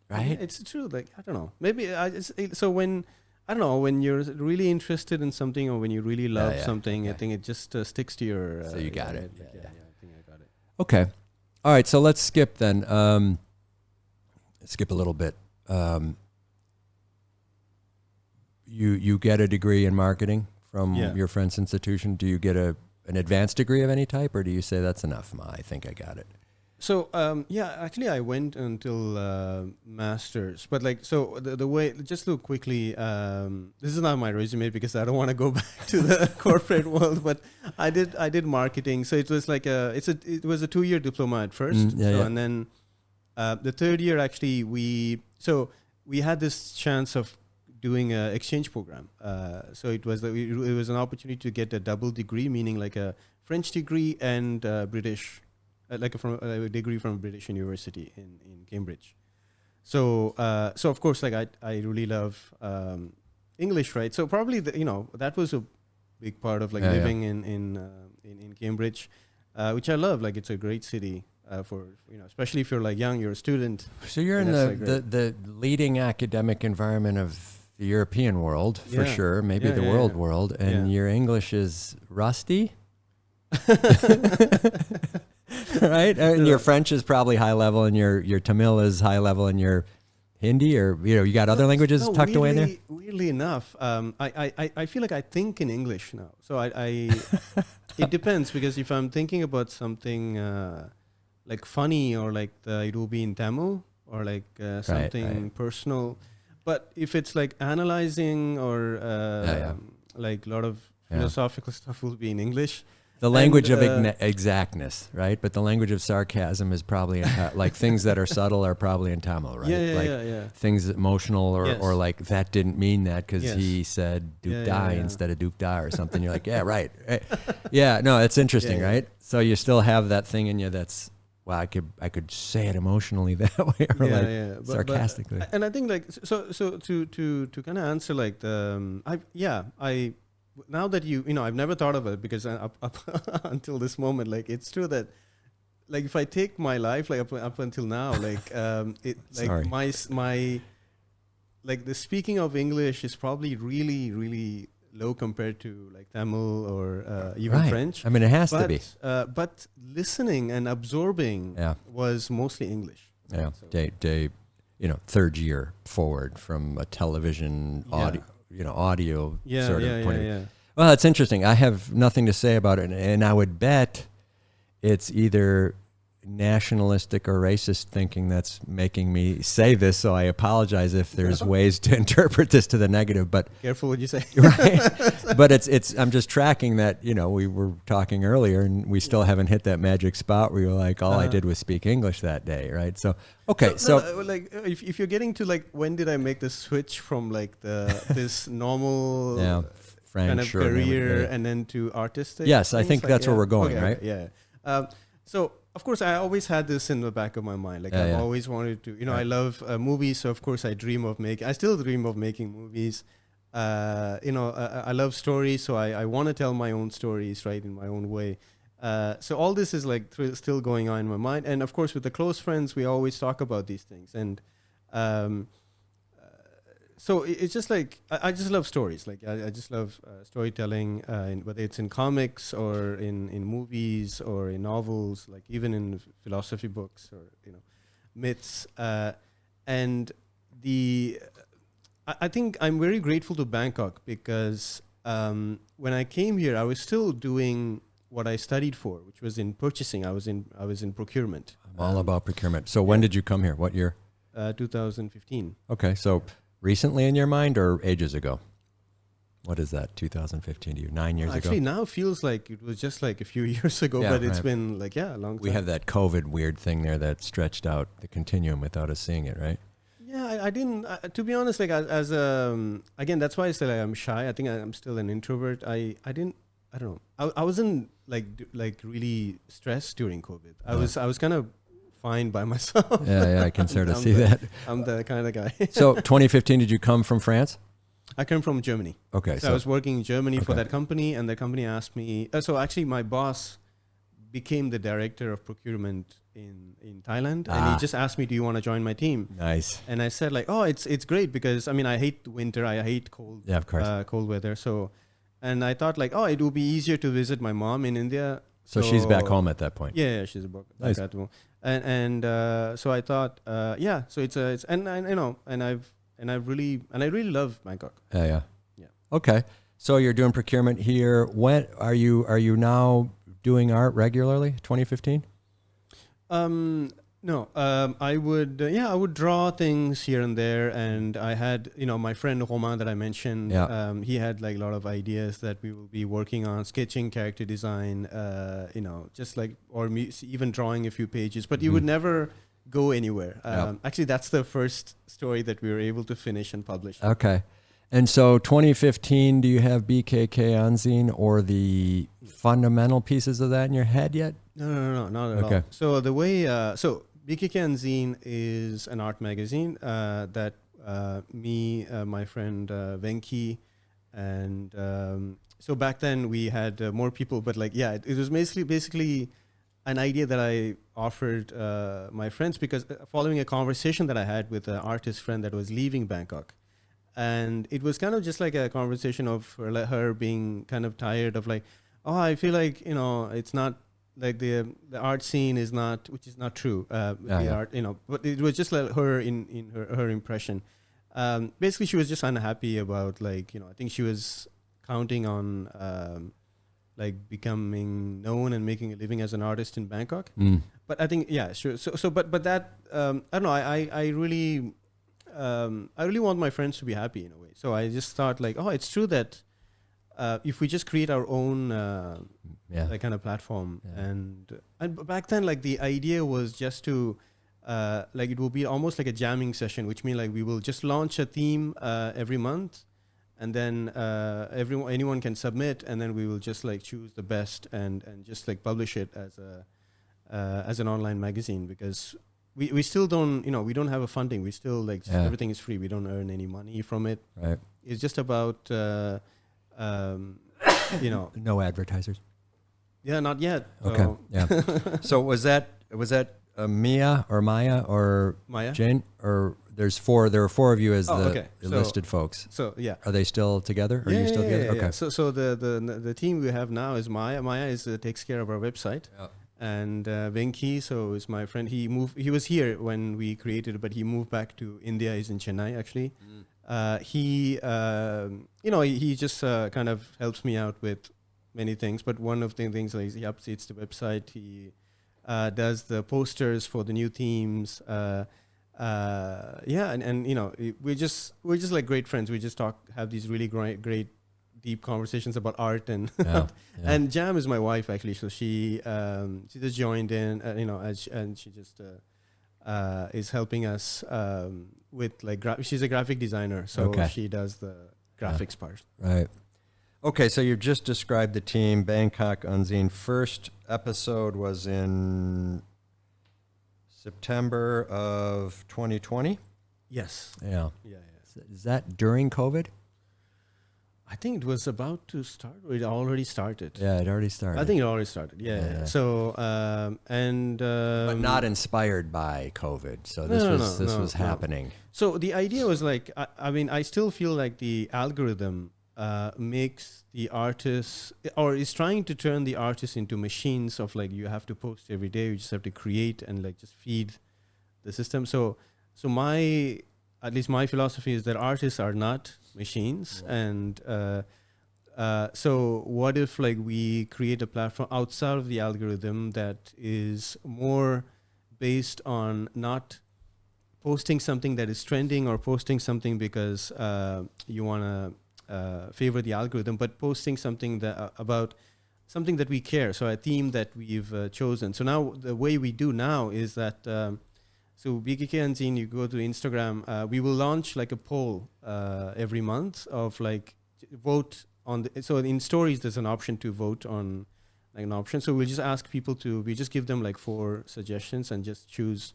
right? It's true. Like I don't know. Maybe when you're really interested in something or when you really love something, I think it just sticks to your. So you got it. I think I got it. Okay, all right. So let's skip then. Skip a little bit. You get a degree in marketing from your friend's institution. Do you get an advanced degree of any type, or do you say that's enough? I think I got it. So actually I went until master's, but like the way, just look quickly, this is not my resume because I don't want to go back to the corporate world, but I did marketing. So it was like it was a 2-year diploma at first, and then the third year actually we had this chance of doing an exchange program. So it was an opportunity to get a double degree, meaning like a French degree and British, like a degree from a British university in Cambridge. So of course, like I really love English, right? So probably that was big part of like living in Cambridge, which I love. Like it's a great city for especially if you're like young, you're a student. So you're in the leading academic environment of the European world for sure, maybe the world, and your English is rusty. Right? And your French is probably high level, and your Tamil is high level, and your Hindi, or you got other languages tucked away in there? Weirdly enough, I feel like I think in English now. So I it depends, because if I'm thinking about something like funny, or like it will be in Tamil, or like something personal. But if it's like analyzing or like a lot of philosophical stuff, will be in English. The language of exactness, right? But the language of sarcasm is probably like things that are subtle are probably in Tamil, right? Things emotional or like that didn't mean that because he said Duke die instead of Duke da or something. You're like, yeah, right. Yeah, no, it's interesting, right? So you still have that thing in you that's, well, I could say it emotionally that way, or sarcastically. And I think like so to kind of answer like I now that I've never thought of it, because up until this moment, like it's true that like if I take my life like up until now, like my like the speaking of English is probably really, really low compared to like Tamil or even French. I mean, it has to be. But listening and absorbing was mostly English. Yeah, so. Third year forward from a television audio. Audio sort of point of view. Well, it's interesting. I have nothing to say about it, and I would bet it's either nationalistic or racist thinking that's making me say this, so I apologize if there's ways to interpret this to the negative, but careful what you say. Right. But it's I'm just tracking that, we were talking earlier and we still haven't hit that magic spot where you're like, all I did was speak English that day, right? So okay, so like if you're getting to like when did I make the switch from like this normal French kind of career and then to artistic? Yes, I think that's where we're going, right? Yeah. So of course, I always had this in the back of my mind. Like I've always wanted to, I love movies. So of course I still dream of making movies. I love stories. So I want to tell my own stories, right, in my own way. So all this is like still going on in my mind. And of course, with the close friends, we always talk about these things. And so it's just like, I just love stories. Like I just love storytelling, whether it's in comics or in movies or in novels, like even in philosophy books or, myths. And I think I'm very grateful to Bangkok because when I came here, I was still doing what I studied for, which was in purchasing. I was in procurement. I'm all about procurement. So when did you come here? What year? 2015. Okay, so recently in your mind or ages ago? What is that, 2015 to you? 9 years ago? Actually, now feels like it was just like a few years ago, but it's been like, a long time. We have that COVID weird thing there that stretched out the continuum without us seeing it, right? Yeah, I didn't, to be honest, like again, that's why I say like I'm shy. I think I'm still an introvert. I don't know. I wasn't like really stressed during COVID. I was kind of fine by myself. Yeah, I can sort of see that. I'm the kind of guy. So 2015, did you come from France? I come from Germany. Okay. So I was working in Germany for that company, and the company asked me, so actually my boss became the director of procurement in Thailand, and he just asked me, do you want to join my team? Nice. And I said like, oh, it's great because I mean, I hate winter. I hate cold, cold weather. So, and I thought like, oh, it would be easier to visit my mom in India. So she's back home at that point. Yeah, she's back at home. And so I thought, so I really love Bangkok. Yeah. Okay. So you're doing procurement here. When are you now doing art regularly? 2015? No. I would draw things here and there, and I had my friend Roman that I mentioned. He had like a lot of ideas that we will be working on, sketching, character design, just like even drawing a few pages. But you would never go anywhere. Actually, that's the first story that we were able to finish and publish. Okay. And so 2015, do you have BKK Unzine or the fundamental pieces of that in your head yet? No, not at all. So the way, BKK Unzine is an art magazine that me, my friend Venki, and so back then we had more people, but like it was basically an idea that I offered my friends, because following a conversation that I had with an artist friend that was leaving Bangkok. And it was kind of just like a conversation of her being kind of tired of like, oh, I feel like, it's not like the art scene is not, which is not true. Art, but it was just like her in her impression. Basically, she was just unhappy about like, I think she was counting on like becoming known and making a living as an artist in Bangkok. But I think, yeah, sure. So, but that, I don't know, I really want my friends to be happy in a way. So I just thought like, oh, it's true that if we just create our own like kind of platform, and back then like the idea was just to like it will be almost like a jamming session, which means like we will just launch a theme every month, and then anyone can submit, and then we will just like choose the best and just like publish it as an online magazine, because we still don't, we don't have a funding. We still like everything is free. We don't earn any money from it. Right. It's just about, no advertisers. Yeah, not yet. Okay. So Yeah. So was that Mia or Maya or Maya? Jane, or there were four of you as the So listed folks. So yeah. Are they still together? Are you still together? Okay. Yeah. So the team we have now is Maya. Maya takes care of our website. Yeah. And Venki, so is my friend. He was here when we created it, but he moved back to India. He's in Chennai actually. He just kind of helps me out with many things. But one of the things like he updates the website. He does the posters for the new themes. And we're just like great friends. We just have these really great deep conversations about art, and and Jam is my wife actually, so she just joined in, and she just is helping us with like she's a graphic designer, so she does the graphics part. Right. Okay, so you've just described the team, Bangkok Unzine. First episode was in September of 2020. Yes. Yeah. Is that during COVID? I think it was about to start, or it already started. Yeah, it already started. I think it already started. Yeah. So but not inspired by COVID. So this was happening. So the idea was like, I still feel like the algorithm makes the artists, or is trying to turn the artists into machines of like, you have to post every day, you just have to create and like just feed the system. So at least my philosophy is that artists are not machines. And so what if like we create a platform outside of the algorithm that is more based on not posting something that is trending, or posting something because you want to favor the algorithm, but posting something that about something that we care. So a theme that we've chosen. So now the way we do now is that so BKK Unzine, you go to Instagram, we will launch like a poll every month of like vote on so in stories there's an option to vote on like an option. So we'll just ask people we just give them like 4 suggestions and just choose,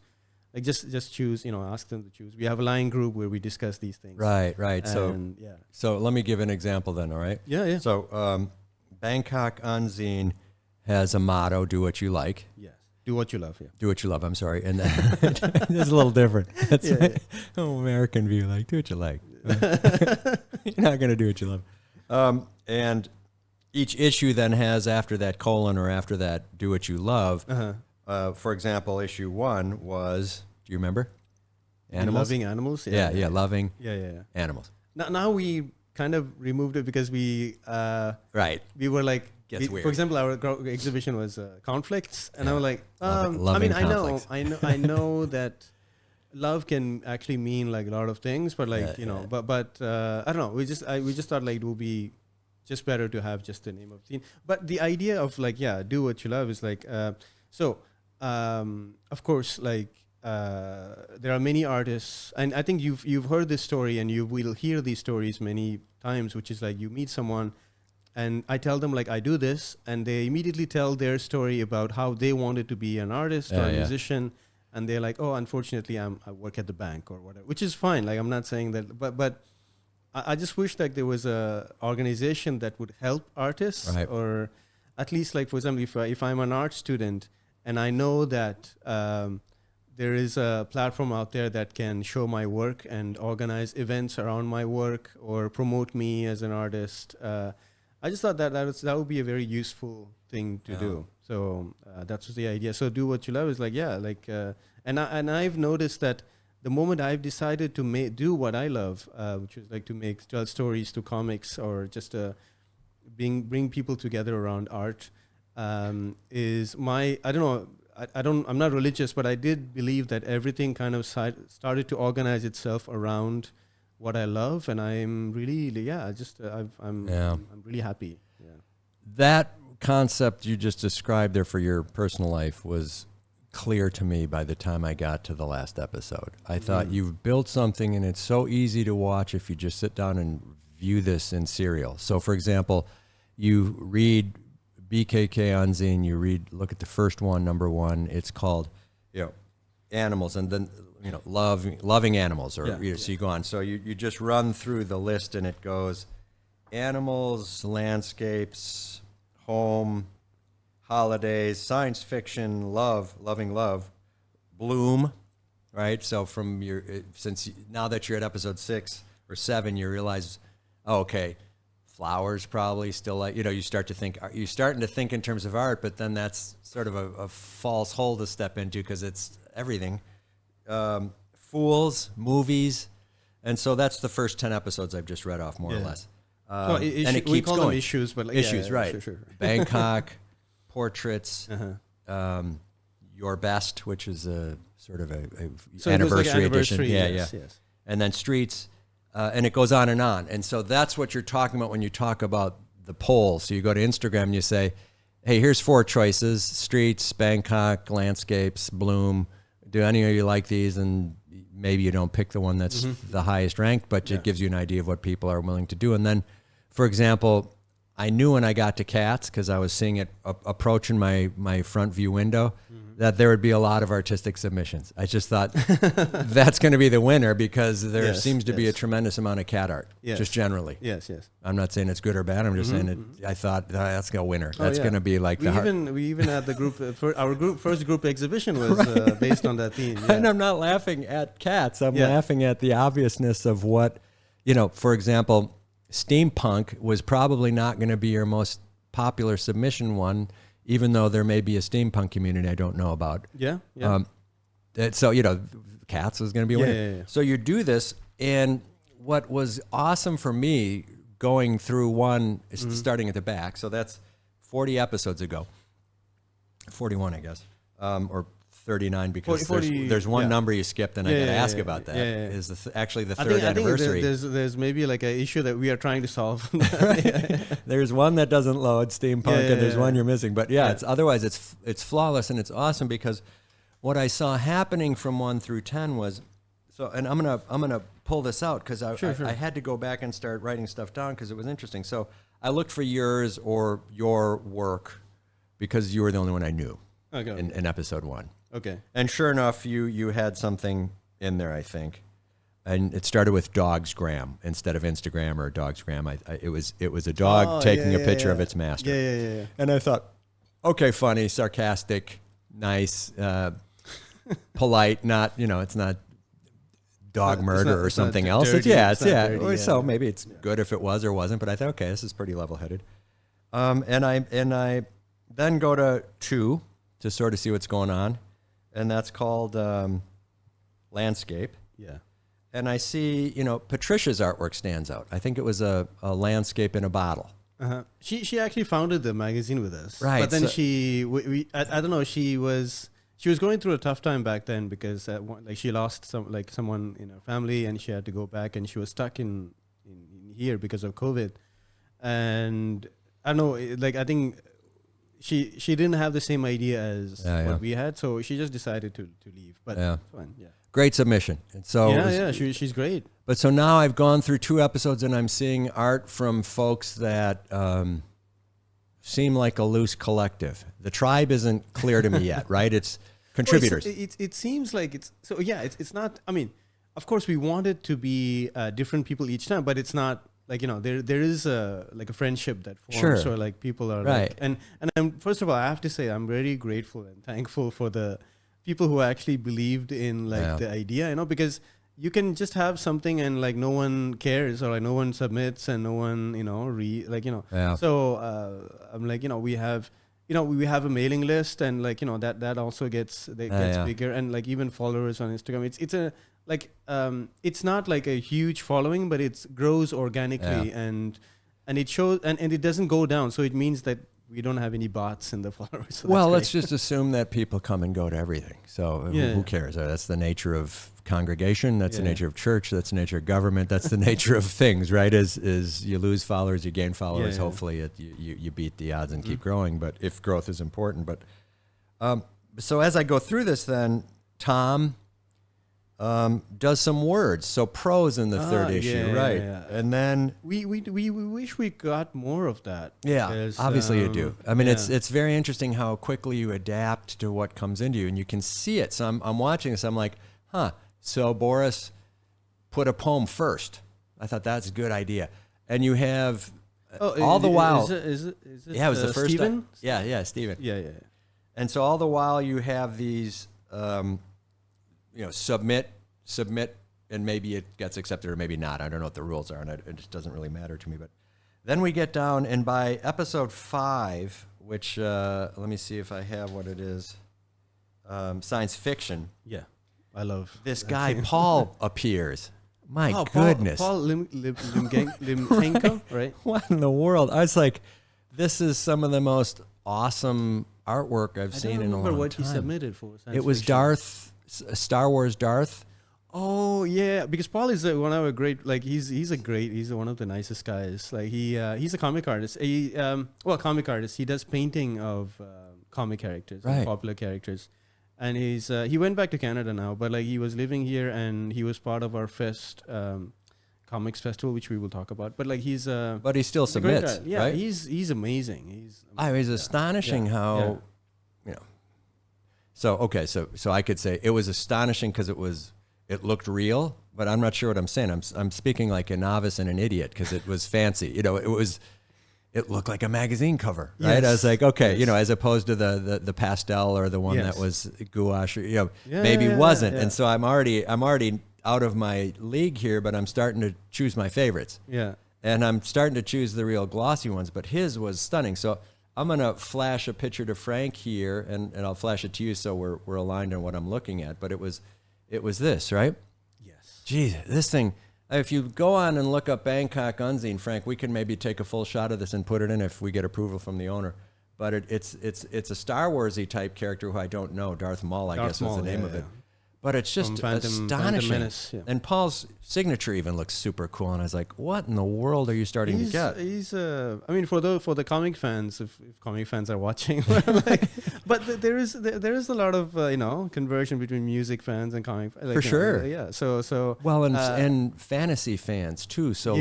like just choose, ask them to choose. We have a line group where we discuss these things. Right. And, so let me give an example then, all right? Yeah. So Bangkok Unzine has a motto, do what you like. Yes. Do what you love, yeah. Do what you love, I'm sorry. And then it's a little different. That's American view, like, do what you like. You're not going to do what you love. And each issue then has, after that colon or after that, do what you love. For example, issue 1 was, do you remember? Animals? Loving animals? Yeah, loving animals. Now we kind of removed it because we were like, weird. For example, our exhibition was conflicts, and I was like, I know that love can actually mean like a lot of things, but like but I don't know. We just thought like it would be just better to have just the name of the theme. But the idea of like do what you love is like of course like there are many artists, and I think you've heard this story, and you will hear these stories many times, which is like you meet someone. And I tell them like I do this, and they immediately tell their story about how they wanted to be an artist or a musician, and they're like, oh, unfortunately, I work at the bank or whatever, which is fine. Like I'm not saying that, but I just wish like there was a organization that would help artists, Right. or at least like, for example, if I'm an art student and I know that there is a platform out there that can show my work and organize events around my work or promote me as an artist. I just thought that would be a very useful thing to do. So that's the idea. So do what you love is like, and I've noticed that the moment I've decided to do what I love, which is like to tell stories to comics or just bring people together around art, is I don't know. I'm not religious, but I did believe that everything kind of started to organize itself around what I love, and I'm really, I'm really happy. Yeah. That concept you just described there for your personal life was clear to me by the time I got to the last episode. I thought you've built something, and it's so easy to watch if you just sit down and view this in serial. So, for example, you read BKK Unzine, look at the first one, number 1. It's called, animals, and then, loving animals, or so you go on. So you just run through the list, and it goes animals, landscapes, home, holidays, science fiction, loving love, bloom, right? So now that you're at episode 6 or 7, you realize, okay, flowers probably still you're starting to think in terms of art, but then that's sort of a false hole to step into because it's everything. Fools, movies. And so that's the first 10 episodes I've just read off, more or less. And it keeps we call going. them issues, but issues, right. Sure. Bangkok, portraits, Your Best, which is a sort of a anniversary edition. Yes. And then streets. And it goes on. And so that's what you're talking about when you talk about the poll. So you go to Instagram and you say, hey, here's 4 choices: streets, Bangkok, landscapes, bloom. Do any of you like these? And maybe you don't pick the one that's the highest ranked, but it gives you an idea of what people are willing to do. And then, for example, I knew when I got to cats, because I was seeing it approaching my front view window, that there would be a lot of artistic submissions. I just thought that's going to be the winner, because there seems to be a tremendous amount of cat art, just generally. Yes. I'm not saying it's good or bad. I'm just saying I thought that's a winner. That's going to be like we even had the group first group exhibition was based on that theme. Yeah. And I'm not laughing at cats. I'm laughing at the obviousness of what, for example, steampunk was probably not going to be your most popular submission one, even though there may be a steampunk community I don't know about. Yeah. So, cats was going to be a winner. Yeah. So you do this, and what was awesome for me going through one, starting at the back, so that's 40 episodes ago. 41, I guess, or 39, because there's one number you skipped, and I got to ask about that. Is actually the third anniversary. I think there's maybe like an issue that we are trying to solve. There's one that doesn't load, steampunk, and there's one you're missing. But otherwise it's flawless, and it's awesome, because what I saw happening from 1 through 10 was, and I'm gonna pull this out, because I had to go back and start writing stuff down because it was interesting. So I looked for yours or your work because you were the only one I knew in episode 1. Okay. And sure enough, you had something in there, I think, and it started with Dogsgram instead of Instagram or Dogsgram. It was a dog taking a picture of its master. Yeah. And I thought, okay, funny, sarcastic, nice, polite. Not it's not dog murder or something else. Dirty, so maybe it's good if it was or wasn't. But I thought, okay, this is pretty level-headed. And I then go to 2 to sort of see what's going on. And that's called Landscape. Yeah. And I see, Patricia's artwork stands out. I think it was a landscape in a bottle. She actually founded the magazine with us. Right. But then I don't know, she was going through a tough time back then, because she lost someone in her family, and she had to go back, and she was stuck in here because of COVID. And I don't know, I think she didn't have the same idea as what we had, so she just decided to leave. But it's fine. Yeah. Great submission. And so she's great. But so now I've gone through 2 episodes, and I'm seeing art from folks that seem like a loose collective. The tribe isn't clear to me yet, right? It's contributors. It seems like it's so. Yeah, it's not. I mean, of course, we want it to be different people each time, but it's not like, there is a friendship that forms. Sure. So like people are right. like, and I'm, first of all, I have to say I'm very grateful and thankful for the people who actually believed in like the idea, because you can just have something and like no one cares, or like no one submits and no one, So I'm like, we have a mailing list, and like, that also gets bigger, and like even followers on Instagram. It's a like it's not like a huge following, but it grows organically, and it shows, and it doesn't go down. So it means that we don't have any bots in the followers. So well, let's just assume that people come and go to everything. So who cares? That's the nature of congregation. That's the nature of church. That's the nature of government. That's the nature of things, right? Is you lose followers, you gain followers. Hopefully you beat the odds and keep growing. But if growth is important. But so as I go through this, then Tom does some words, so prose in the third issue, right? And then we wish we got more of that. Yeah, because, obviously you do. I mean, it's very interesting how quickly you adapt to what comes into you, and you can see it. So I'm watching this. I'm like, huh. So Boris put a poem first. I thought that's a good idea. And you have all the while. Is it yeah, it was the first. Stephen? Yeah, Stephen. Yeah. And so all the while you have these. Submit, and maybe it gets accepted or maybe not. I don't know what the rules are, and it just doesn't really matter to me. But then we get down, and by episode 5, which let me see if I have what it is, science fiction. Yeah, I love this guy. Paul appears. My goodness, Paul Limchenko, right? What in the world? I was like, this is some of the most awesome artwork I've seen in a long time. I remember what he submitted for. It was fiction. Darth. Star Wars Darth. Oh yeah, because Paul is one of a great, like he's one of the nicest guys. Like he's a comic artist. Comic artist. He does painting of comic characters, right. Popular characters, and he went back to Canada now. But like he was living here, and he was part of our comics festival, which we will talk about. But like but he still submits. Yeah, right? he's amazing. He's astonishing how. So okay, so I could say it was astonishing because it looked real, but I'm not sure what I'm saying. I'm speaking like a novice and an idiot because it was fancy. It looked like a magazine cover, right? Yes. I was like, okay, as opposed to the pastel or the one that was gouache, maybe wasn't. And so I'm already out of my league here, but I'm starting to choose my favorites. Yeah, and I'm starting to choose the real glossy ones. But his was stunning. So I'm going to flash a picture to Frank here, and I'll flash it to you so we're aligned on what I'm looking at. But it was this, right? Yes. Geez, this thing, if you go on and look up Bangkok Unzine, Frank, we can maybe take a full shot of this and put it in if we get approval from the owner. But it's a Star Wars-y type character who I don't know. Darth Maul, I guess was the name of it. But it's just astonishing. Phantom Menace, And Paul's signature even looks super cool. And I was like, what in the world are you starting to get? For the comic fans, if comic fans are watching, but there is a lot of conversion between music fans and comic. For sure. So well, and fantasy fans too. So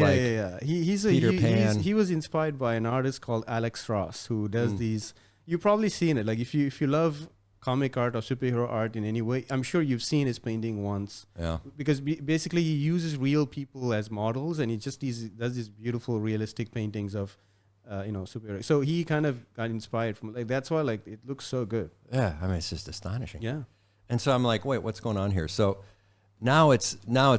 He's Peter Pan. He was inspired by an artist called Alex Ross who does these. You've probably seen it. Like if you love comic art or superhero art in any way, I'm sure you've seen his painting once. Yeah. Because basically he uses real people as models, and he just does these beautiful realistic paintings of, superheroes. So he kind of got inspired from that's why it looks so good. Yeah, I mean it's just astonishing. Yeah. And so I'm like, wait, what's going on here? So now it's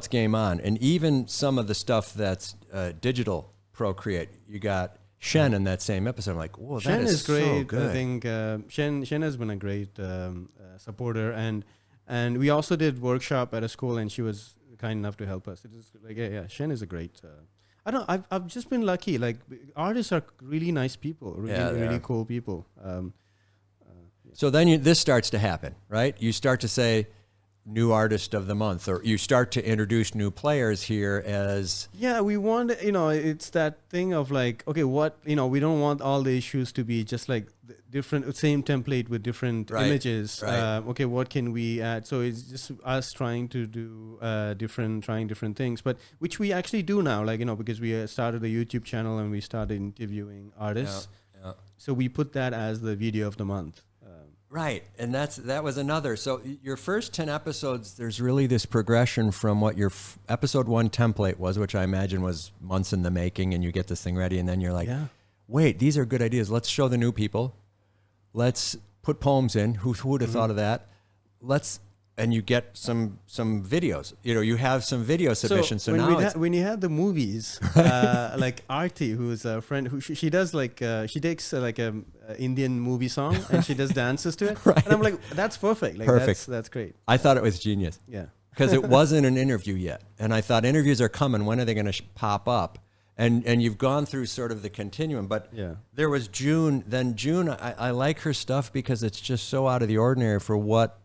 game on, and even some of the stuff that's digital Procreate, you got Shen in that same episode. I'm like, whoa, Shen that is great. So good. I think Shen has been a great supporter, and we also did workshop at a school, and she was kind enough to help us. It is Shen is a great. I've just been lucky. Like artists are really nice people, really cool people. So then this starts to happen, right? You start to say, new artist of the month, or you start to introduce new players here as we want it's that thing of like, okay, what we don't want all the issues to be just like different same template with different images. Okay, what can we add? So it's just us trying to do trying different things, but which we actually do now, because we started a YouTube channel and we started interviewing artists. So we put that as the video of the month. Right, and that was another. So your first 10 episodes, there's really this progression from what your episode 1 template was, which I imagine was months in the making, and you get this thing ready, and then you're like, wait, these are good ideas. Let's show the new people. Let's put poems in. Who would have thought of that? And you get some videos. You have some video submissions. So now when you had the movies, like Arti, who's a friend, who she does she takes like a Indian movie song and she does dances to it. Right. And I'm like, that's perfect. Like, perfect. That's great. I thought it was genius. Yeah. Because it wasn't an interview yet, and I thought interviews are coming. When are they going to pop up? And you've gone through sort of the continuum, but there was June. Then June, I like her stuff because it's just so out of the ordinary for what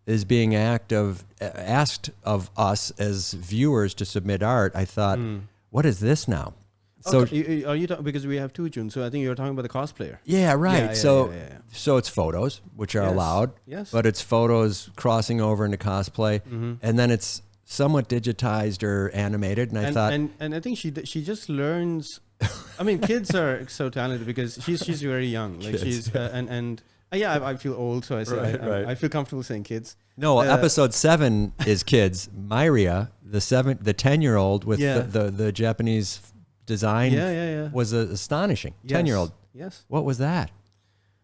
is being asked of us as viewers to submit art. I thought, what is this now? So are you talking, because we have 2 June, so I think you're talking about the cosplayer. Yeah, right. So it's photos, which are allowed, but it's photos crossing over into cosplay, and then it's somewhat digitized or animated. And I thought, and I think she just learns. I mean, kids are so talented because she's very young. Like she's I feel old, so I feel comfortable saying kids. No, episode 7 is kids. Myria, the 10-year-old with the Japanese design, was astonishing. 10-year-old. Yes. What was that?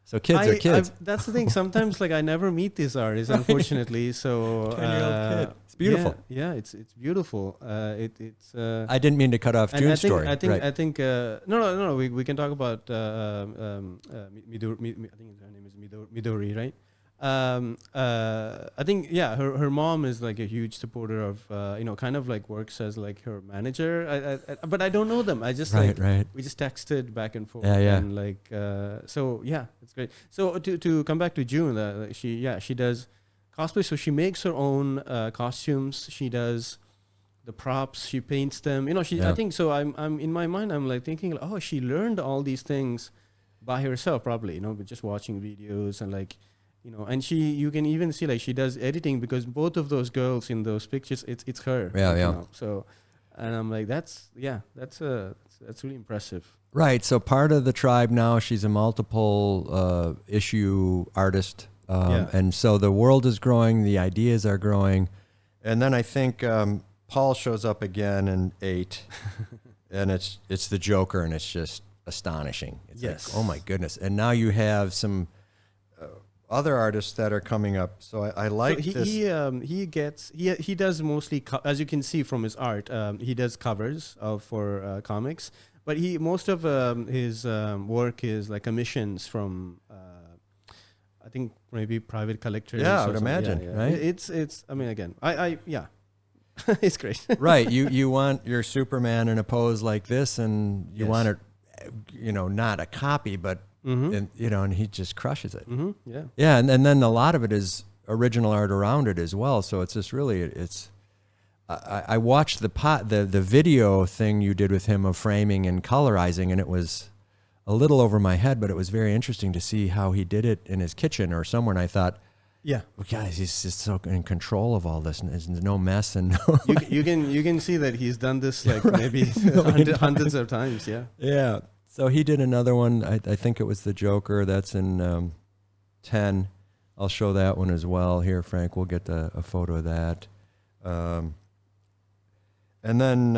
So kids are kids. That's the thing. Sometimes I never meet these artists, unfortunately. So 10-year-old kid. It's beautiful. Yeah, it's beautiful. It's. I didn't mean to cut off June's story. I think. No. We can talk about Midori. I think her name is Midori, right? I think her mom is like a huge supporter of kind of like works as like her manager. But I don't know them. I just we just texted back and forth. And like so it's great. So to come back to June, she does cosplay. So she makes her own costumes. She does the props. She paints them. I think so. I'm in my mind. I'm like thinking, oh, she learned all these things by herself, probably. But just watching videos and like. And you can even see like she does editing because both of those girls in those pictures, it's her. So, and I'm like, that's really impressive. Right. So part of the tribe now, she's a multiple issue artist, and so the world is growing, the ideas are growing, and then I think Paul shows up again in 8, and it's the Joker, and it's just astonishing. It's like, oh my goodness! And now you have some. Other artists that are coming up, so I like this. He does mostly as you can see from his art. He does covers for comics, but most of his work is like commissions from I think maybe private collectors. Yeah, I would imagine. Right? It's. I mean, again, it's great. Right. You want your Superman in a pose like this, and you want it, not a copy, but. And and he just crushes it. Yeah, and then a lot of it is original art around it as well. So it's just really I watched the video thing you did with him of framing and colorizing, and it was a little over my head, but it was very interesting to see how he did it in his kitchen or somewhere. And I thought, well, guys, he's just so in control of all this, and there's no mess. And you can see that he's done this like maybe hundreds of times. Yeah. So he did another one. I think it was the Joker. That's in 10. I'll show that one as well. Here, Frank, we'll get a photo of that. And then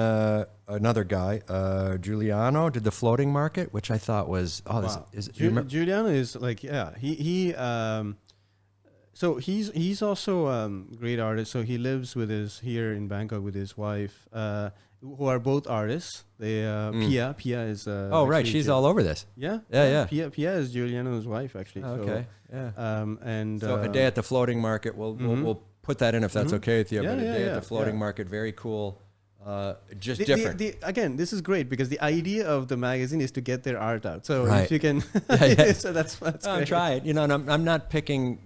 another guy, Giuliano, did the floating market, which I thought was Giuliano is like so he's also a great artist. So he lives here in Bangkok with his wife. Who are both artists. They Pia is right, she's all over this. Pia is Giuliano's wife actually. And so a day at the floating market, we'll put that in if that's okay with you. But a day at the floating market, very cool. Just different. Again, this is great because the idea of the magazine is to get their art out. So if you can, so that's great. Try it. And I'm not picking.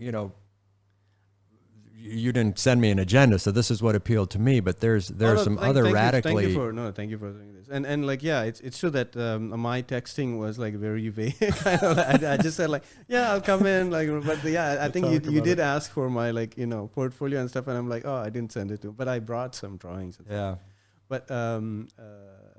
You didn't send me an agenda, so this is what appealed to me. But there's some other radically. Thank you for doing this. And like it's true that my texting was like very vague. I just said like I'll come in but I think you did ask for my portfolio and stuff, and I'm like I didn't send it to, but I brought some drawings. But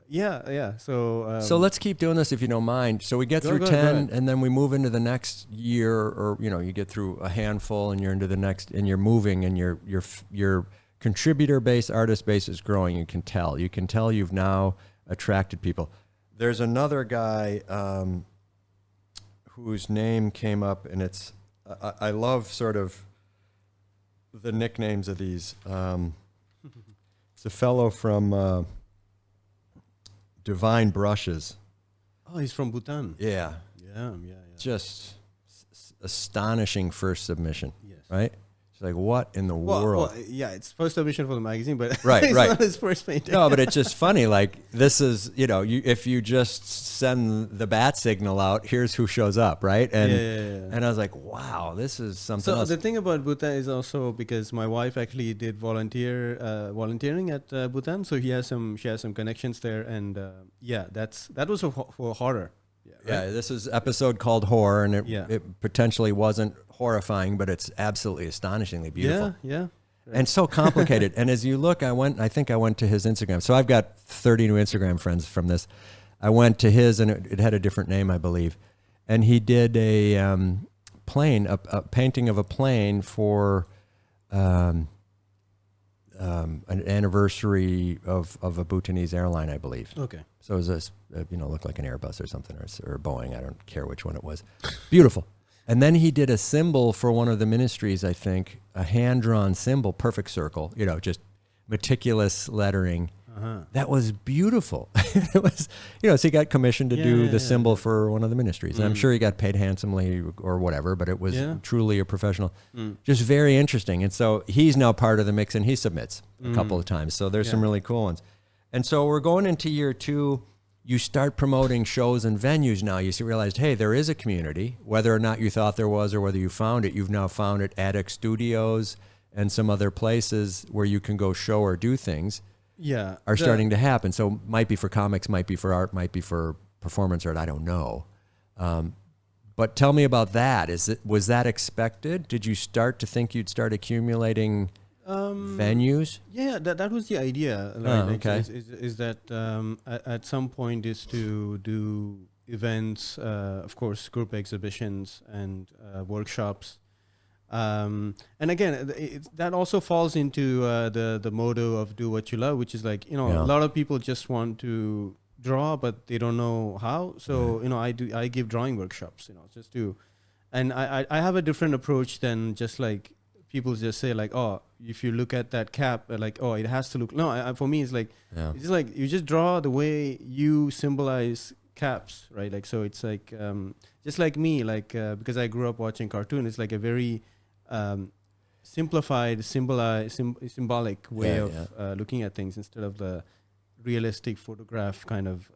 yeah. So so let's keep doing this if you don't mind. So we get through 10, and then we move into the next year, or you get through a handful, and you're into the next, and you're moving, and your contributor base, artist base is growing. You can tell you've now attracted people. There's another guy whose name came up, and it's I love sort of the nicknames of these. It's a fellow from Divine Brushes. Oh, he's from Bhutan. Yeah. Just astonishing first submission. Yes. Right? It's like, what in the world? Well, yeah, it's first submission for the magazine, but right. It's not his first painting. No, but it's just funny. Like, this is, if you just send the bat signal out, here's who shows up, right? And and I was like, wow, this is something else. The thing about Bhutan is also because my wife actually did volunteering at Bhutan, so she has some connections there, and that was for horror. Yeah, this is episode called Horror, and it potentially wasn't horrifying, but it's absolutely astonishingly beautiful. Yeah. Right. And so complicated. And as you look, I think I went to his Instagram. So I've got 30 new Instagram friends from this. I went to his, and it had a different name, I believe. And he did a plane, a painting of a plane for an anniversary of a Bhutanese airline, I believe. Okay. So it was looked like an Airbus or something, or a Boeing. I don't care which one it was. Beautiful. And then he did a symbol for one of the ministries, I think, a hand-drawn symbol, perfect circle, just meticulous lettering. That was beautiful. It was, so he got commissioned to do the symbol for one of the ministries. And I'm sure he got paid handsomely or whatever, but it was truly a professional. Just very interesting. And so he's now part of the mix, and he submits a couple of times. So there's some really cool ones. And so we're going into year 2. You start promoting shows and venues now. You realized, hey, there is a community. Whether or not you thought there was or whether you found it, you've now found it at Attic Studios and some other places where you can go show or do things. Are starting to happen. So might be for comics, might be for art, might be for performance art. I don't know. But tell me about that. Was that expected? Did you start to think you'd start accumulating venues? Yeah, that was the idea. Okay. Is that at some point is to do events, of course, group exhibitions and workshops. And again, that also falls into the motto of do what you love, which is like, a lot of people just want to draw, but they don't know how. So, I give drawing workshops, just to, and I have a different approach than just like people just say like, oh, if you look at that cap, like, oh, it has to look, no, for me, it's like, it's just like, you just draw the way you symbolize caps, right? Like, so it's like, just like me, like, because I grew up watching cartoon, it's like a very, simplified, symbolic way of looking at things instead of the realistic photograph kind of,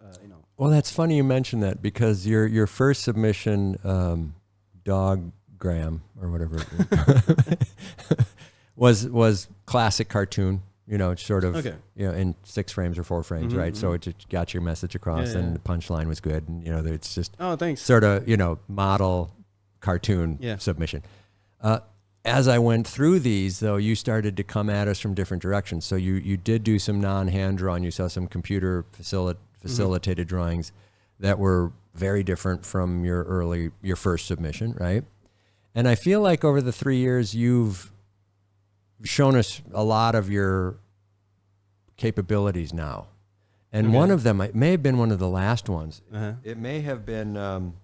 Well, that's funny you mentioned that, because your first submission, Doggram or whatever was classic cartoon, sort of, in 6 frames or 4 frames, right? So it just got your message across, and the punchline was good, and it's just sort of model cartoon submission. As I went through these, though, you started to come at us from different directions. So you did do some non-hand drawing. You saw some computer facilitated drawings that were very different from your first submission, right? And I feel like over the 3 years, you've shown us a lot of your capabilities now. And one of them, it may have been one of the last ones. It may have been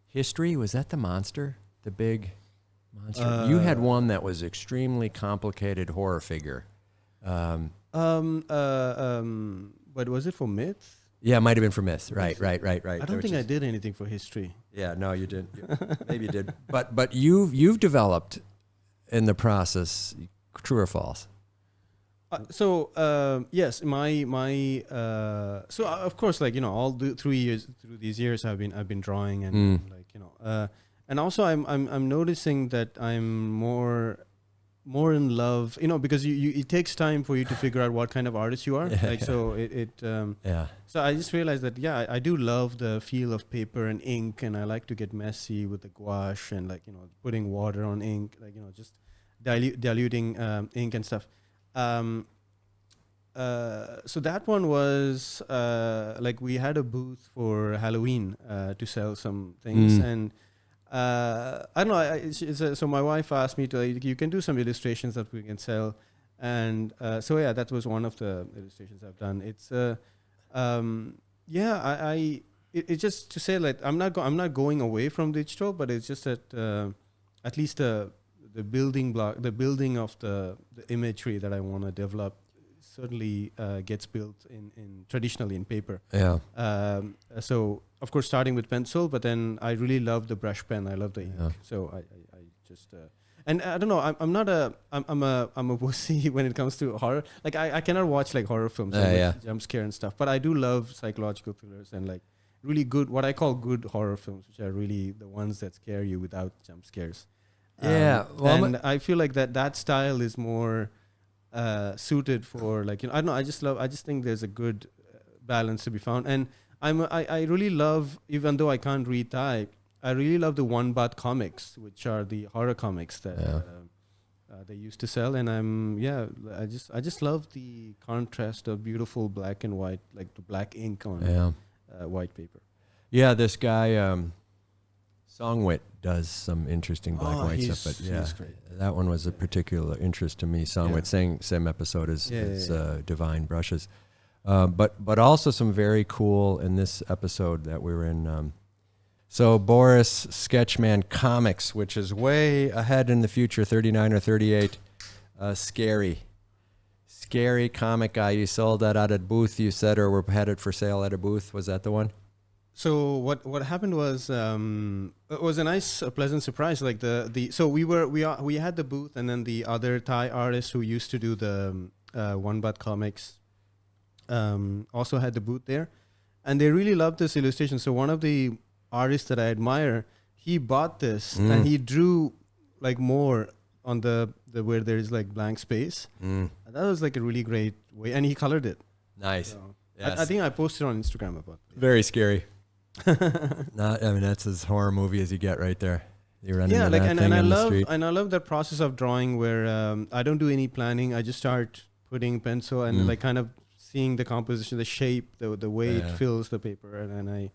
History. Was that the monster? The big monster? You had one that was extremely complicated horror figure. But was it for Myth? Yeah, it might have been for Myth. Right. I don't think I did anything for History. Yeah, no, you didn't. Maybe you did. But you've developed in the process. True or false? Yes, my so of course, like all through these years I've been drawing, and and also I'm noticing that I'm more in love, because it takes time for you to figure out what kind of artist you are. So so I just realized that I do love the feel of paper and ink, and I like to get messy with the gouache and putting water on ink, just diluting ink and stuff. so that one was like we had a booth for Halloween to sell some things, and I don't know. So my wife asked me to, like, you can do some illustrations that we can sell, and so yeah, that was one of the illustrations I've done. It's it's just to say, like, I'm not going away from digital, but it's just that at least the building block, the building of the imagery that I want to develop certainly gets built in traditionally in paper. Yeah. So of course starting with pencil, but then I really love the brush pen. I love the ink. So I just and I don't know. I'm a wussy when it comes to horror. Like I cannot watch like horror films, like jump scare and stuff. But I do love psychological thrillers and like really good, what I call good horror films, which are really the ones that scare you without jump scares. Yeah. Well, and I feel like that style is more suited for, like, I don't know. I just think there's a good balance to be found. And I really love, even though I can't read Thai, I really love the one baht comics, which are the horror comics that they used to sell. And I just love the contrast of beautiful black and white, like the black ink on white paper. Yeah, this guy Songwit does some interesting black and white stuff, but that one was a particular interest to me. Songwit, same episode as Divine Brushes, but also some very cool in this episode that we were in. So Boris Sketchman Comics, which is way ahead in the future, 39 or 38, scary comic guy. You sold that at a booth, you said, or were headed for sale at a booth. Was that the one? So what happened was it was a nice, pleasant surprise. Like so we had the booth, and then the other Thai artists who used to do the One Baht comics also had the booth there, and they really loved this illustration. So one of the artists that I admire, he bought this and he drew like more on the where there is like blank space. And that was like a really great way, and he colored it. Nice. So I think I posted on Instagram about it. Very scary. That's as horror movie as you get right there. You run into that thing in the street. And I love that process of drawing where I don't do any planning. I just start putting pencil and like kind of seeing the composition, the shape, the way it fills the paper, and I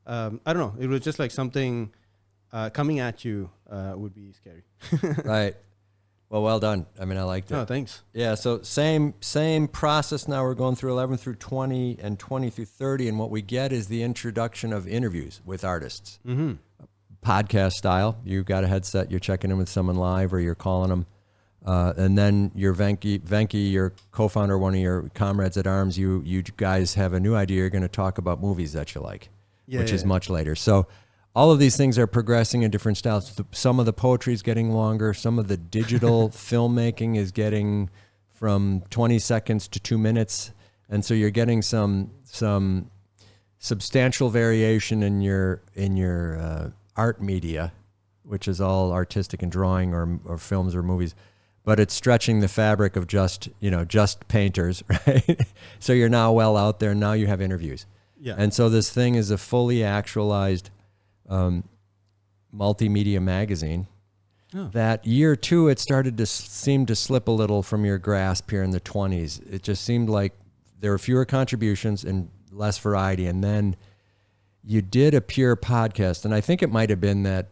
don't know. It was just like something coming at you would be scary. Right. Well done. I liked it. Oh, thanks. Yeah, so same process now. We're going through 11 through 20 and 20 through 30, and what we get is the introduction of interviews with artists. Mm-hmm. Podcast style. You've got a headset, you're checking in with someone live, or you're calling them. And then your Venki, your co-founder, one of your comrades at arms, you guys have a new idea. You're going to talk about movies that you like, which is much later. So all of these things are progressing in different styles. Some of the poetry is getting longer. Some of the digital filmmaking is getting from 20 seconds to 2 minutes. And so you're getting some substantial variation in your art media, which is all artistic and drawing or films or movies. But it's stretching the fabric of just painters, right? So you're now well out there. Now you have interviews. Yeah. And so this thing is a fully actualized multimedia magazine. That year two, it started to seem to slip a little from your grasp here in the 20s. It just seemed like there were fewer contributions and less variety. And then you did a pure podcast, and I think it might have been that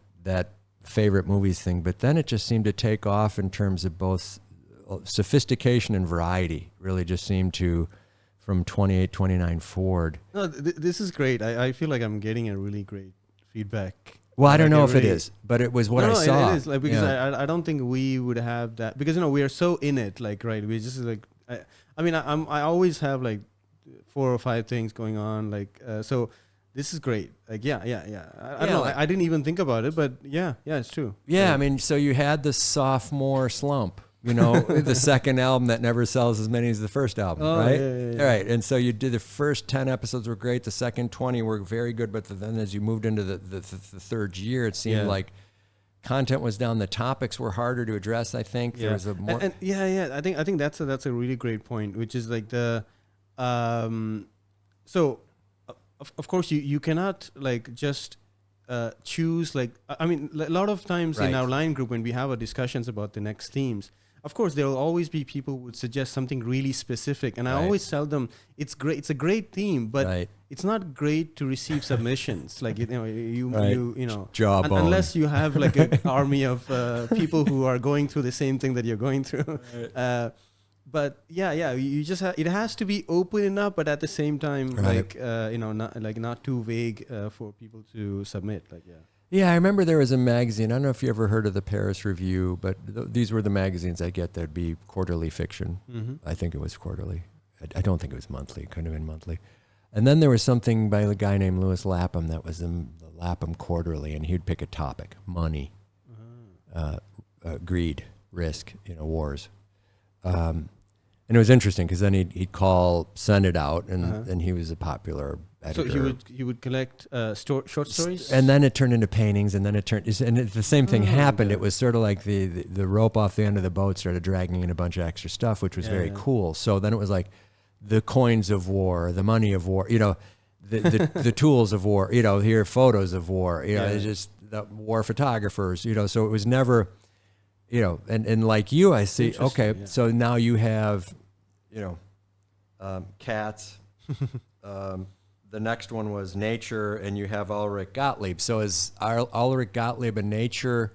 favorite movies thing, but then it just seemed to take off in terms of both sophistication and variety. Really just seemed to, from 28, 29 forward. No, this is great. I feel like I'm getting a really great feedback. Well, I don't know if it is, but it was what I saw. It is, like, because I don't think we would have that, because we are so in it, like, right? We just like I always have like 4 or 5 things going on, like so. This is great. Like, I don't know. I didn't even think about it, but yeah, it's true. Yeah, so you had the sophomore slump, the second album that never sells as many as the first album, right? Yeah. All right, and so you did the first 10 episodes were great. The second 20 were very good, but then as you moved into the third year, it seemed like content was down. The topics were harder to address. I think there was a more. I think that's a really great point, which is like the so. Of course, you cannot like just choose like a lot of times in our line group when we have our discussions about the next themes, of course, there will always be people who would suggest something really specific, and I always tell them it's great. It's a great theme, but it's not great to receive submissions. Like unless you have like an army of people who are going through the same thing that you're going through. But you just it has to be open enough, but at the same time, not too vague for people to submit. Yeah, I remember there was a magazine. I don't know if you ever heard of the Paris Review, but these were the magazines I get. There'd be quarterly fiction. Mm-hmm. I think it was quarterly. I don't think it was monthly. It couldn't have been monthly. And then there was something by a guy named Louis Lapham that was in the Lapham Quarterly, and he'd pick a topic: money, greed, risk, wars. And it was interesting because then he'd send it out, and he was a popular editor. So he would collect short stories, and then it turned into paintings, and then the same thing happened. It was sort of like the rope off the end of the boat started dragging in a bunch of extra stuff, which was very cool. So then it was like the coins of war, the money of war, the tools of war, here are photos of war, it's just the war photographers, so it was never. And like you, I see, okay, so now you have, cats. The next one was nature, and you have Ulrich Gottlieb. So is Ulrich Gottlieb a nature?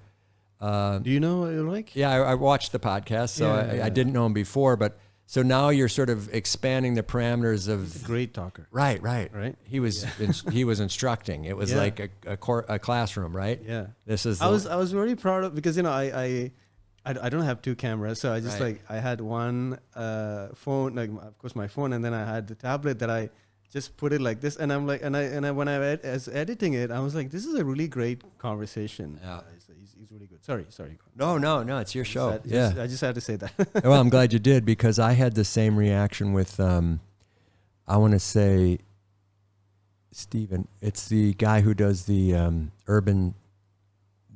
Do you know Ulrich? Yeah, I watched the podcast, so I didn't know him before, but so now you're sort of expanding the parameters of. He's a great talker. Right. He was he was instructing. It was like a classroom, right? Yeah. This is. I was very proud of because I don't have two cameras, so I just I had one phone, like of course my phone, and then I had the tablet that I just put it like this, and I'm like, and when I was editing it, I was like, this is a really great conversation. Yeah, he's really good. Sorry. No, it's your show. I just had to say that. Well, I'm glad you did because I had the same reaction with I want to say Steven. It's the guy who does the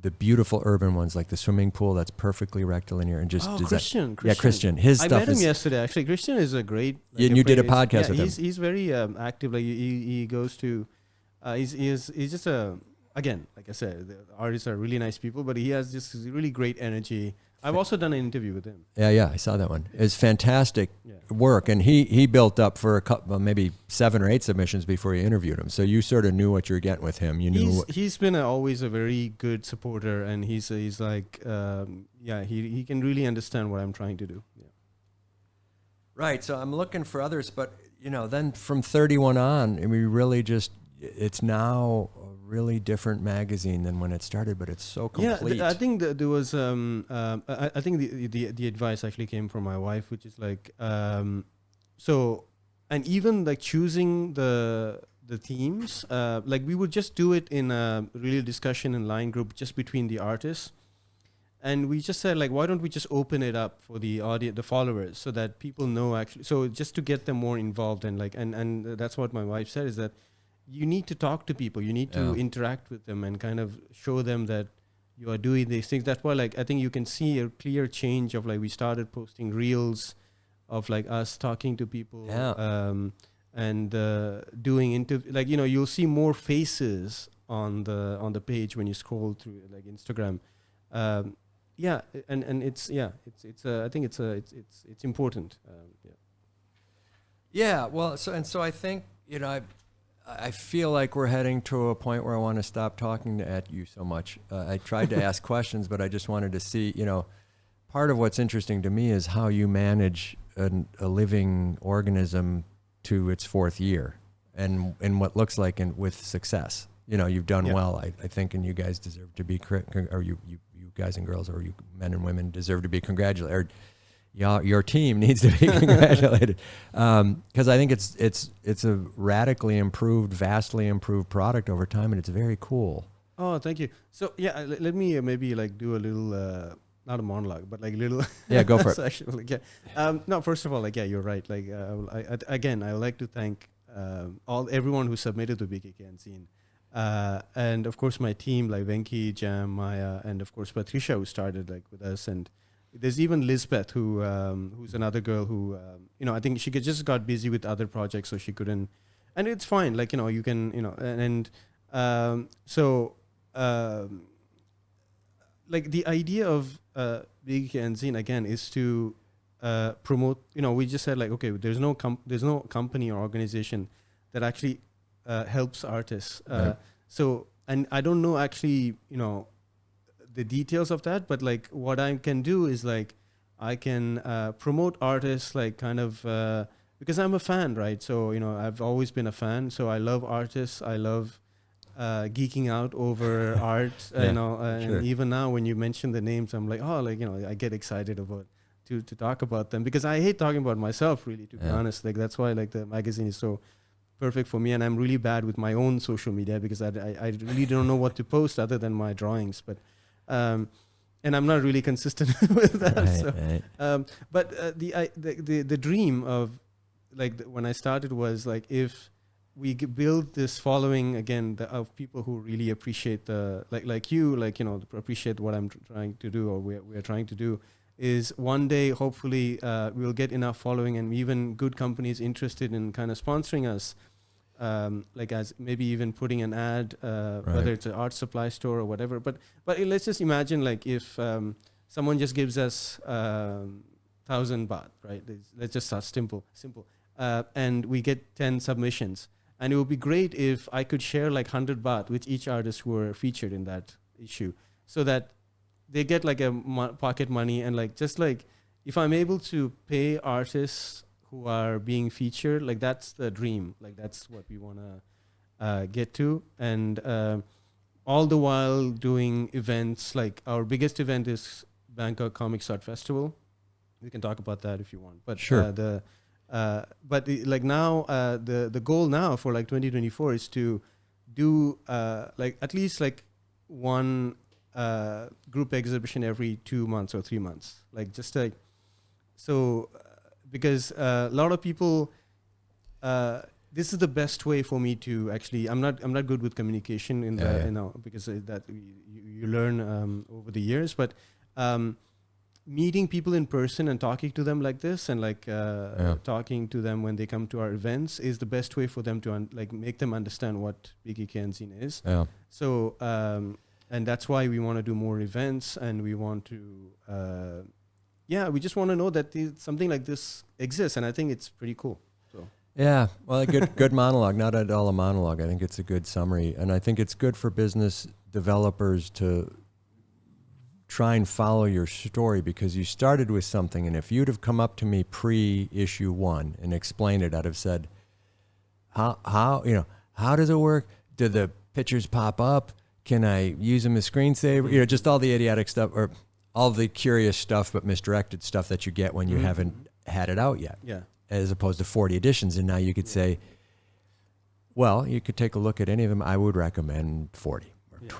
the beautiful urban ones, like the swimming pool that's perfectly rectilinear and just Christian. Yeah, Christian. His stuff. I met him yesterday. Actually, Christian is a great. And you did a podcast with him. He's very active. Like he goes to. He's just again, like I said, the artists are really nice people, but he has just really great energy. I've also done an interview with him. Yeah, I saw that one. It's fantastic work, and he built up for a couple, maybe 7 or 8 submissions before you interviewed him. So you sort of knew what you were getting with him. You knew he's been always a very good supporter, and he's like he can really understand what I'm trying to do. Yeah. Right. So I'm looking for others, but then from 31 on, we really it's now a really different magazine than when it started, but it's so complete. Yeah, I think there was I think the advice actually came from my wife, which is like so, and even like choosing the themes, like we would just do it in a real discussion in line group just between the artists, and we just said like, why don't we just open it up for the audience, the followers, so that people know actually, so just to get them more involved and that's what my wife said, is that you need to talk to people. You need to interact with them and kind of show them that you are doing these things. That's why, like, I think you can see a clear change of like we started posting reels of like us talking to people, and doing like you'll see more faces on the page when you scroll through like Instagram. And it's I think it's important. Well, so I think I feel like we're heading to a point where I want to stop talking at you so much. I tried to ask questions, but I just wanted to see, part of what's interesting to me is how you manage a living organism to its 4th year and what looks like with success. You've done well, I think, and you guys deserve to be, or you guys and girls, or you men and women deserve to be congratulated. Or, your team needs to be congratulated, because I think it's a radically improved, vastly improved product over time, and it's very cool. Oh, thank you. So let me maybe like do a little, not a monologue, but like a little. Yeah, go for it. Actually, no, first of all, like you're right. Like I would like to thank everyone who submitted to BKK Unzine, and of course my team like Venki, Jam, Maya, and of course Patricia, who started like with us, and there's even Lisbeth, who's another girl who, I think she just got busy with other projects, so she couldn't, and it's fine. Like, you can, like the idea of BKK Unzine again is to promote. We just said like, okay, there's no company or organization that actually helps artists. So, and I don't know actually, the details of that, but like what I can do is like I can promote artists, like kind of because I'm a fan, right? So I've always been a fan. So I love artists. I love geeking out over art. And even now when you mention the names, I'm like, I get excited about to talk about them, because I hate talking about myself, really, to be honest. Like that's why like the magazine is so perfect for me, and I'm really bad with my own social media because I really don't know what to post other than my drawings, but and I'm not really consistent with that. But the dream of like when I started was like, if we build this following again of people who really appreciate like you appreciate what I'm trying to do, or we're trying to do, is one day hopefully we'll get enough following and even good companies interested in kind of sponsoring us, like as maybe even putting an ad, whether it's an art supply store or whatever. But let's just imagine like if someone just gives us 1,000 baht, right? Let's just start simple, and we get 10 submissions. And it would be great if I could share like 100 baht with each artist who were featured in that issue, so that they get like a pocket money. And like, just like if I'm able to pay artists who are being featured, like that's the dream. Like that's what we want to get to. And all the while doing events, like our biggest event is Bangkok Comics Art Festival. We can talk about that if you want. But sure. The goal now for like 2024 is to do like at least like one group exhibition every 2 months or 3 months, like just like so, because a lot of people this is the best way for me to actually, I'm not good with communication in because that you learn over the years, but meeting people in person and talking to them like this, and like talking to them when they come to our events, is the best way for them to like make them understand what BKK Unzine is. So and that's why we want to do more events, and we want to we just want to know that something like this exists, and I think it's pretty cool. So well, a good monologue, not at all a monologue. I think it's a good summary, and I think it's good for business developers to try and follow your story, because you started with something, and if you'd have come up to me pre-issue 1 and explained it, I'd have said, how does it work? Do the pictures pop up? Can I use them as screensaver? Just all the idiotic stuff, or all the curious stuff but misdirected stuff that you get when you haven't had it out yet. As opposed to 40 editions, and now you could say, well, you could take a look at any of them. I would recommend 40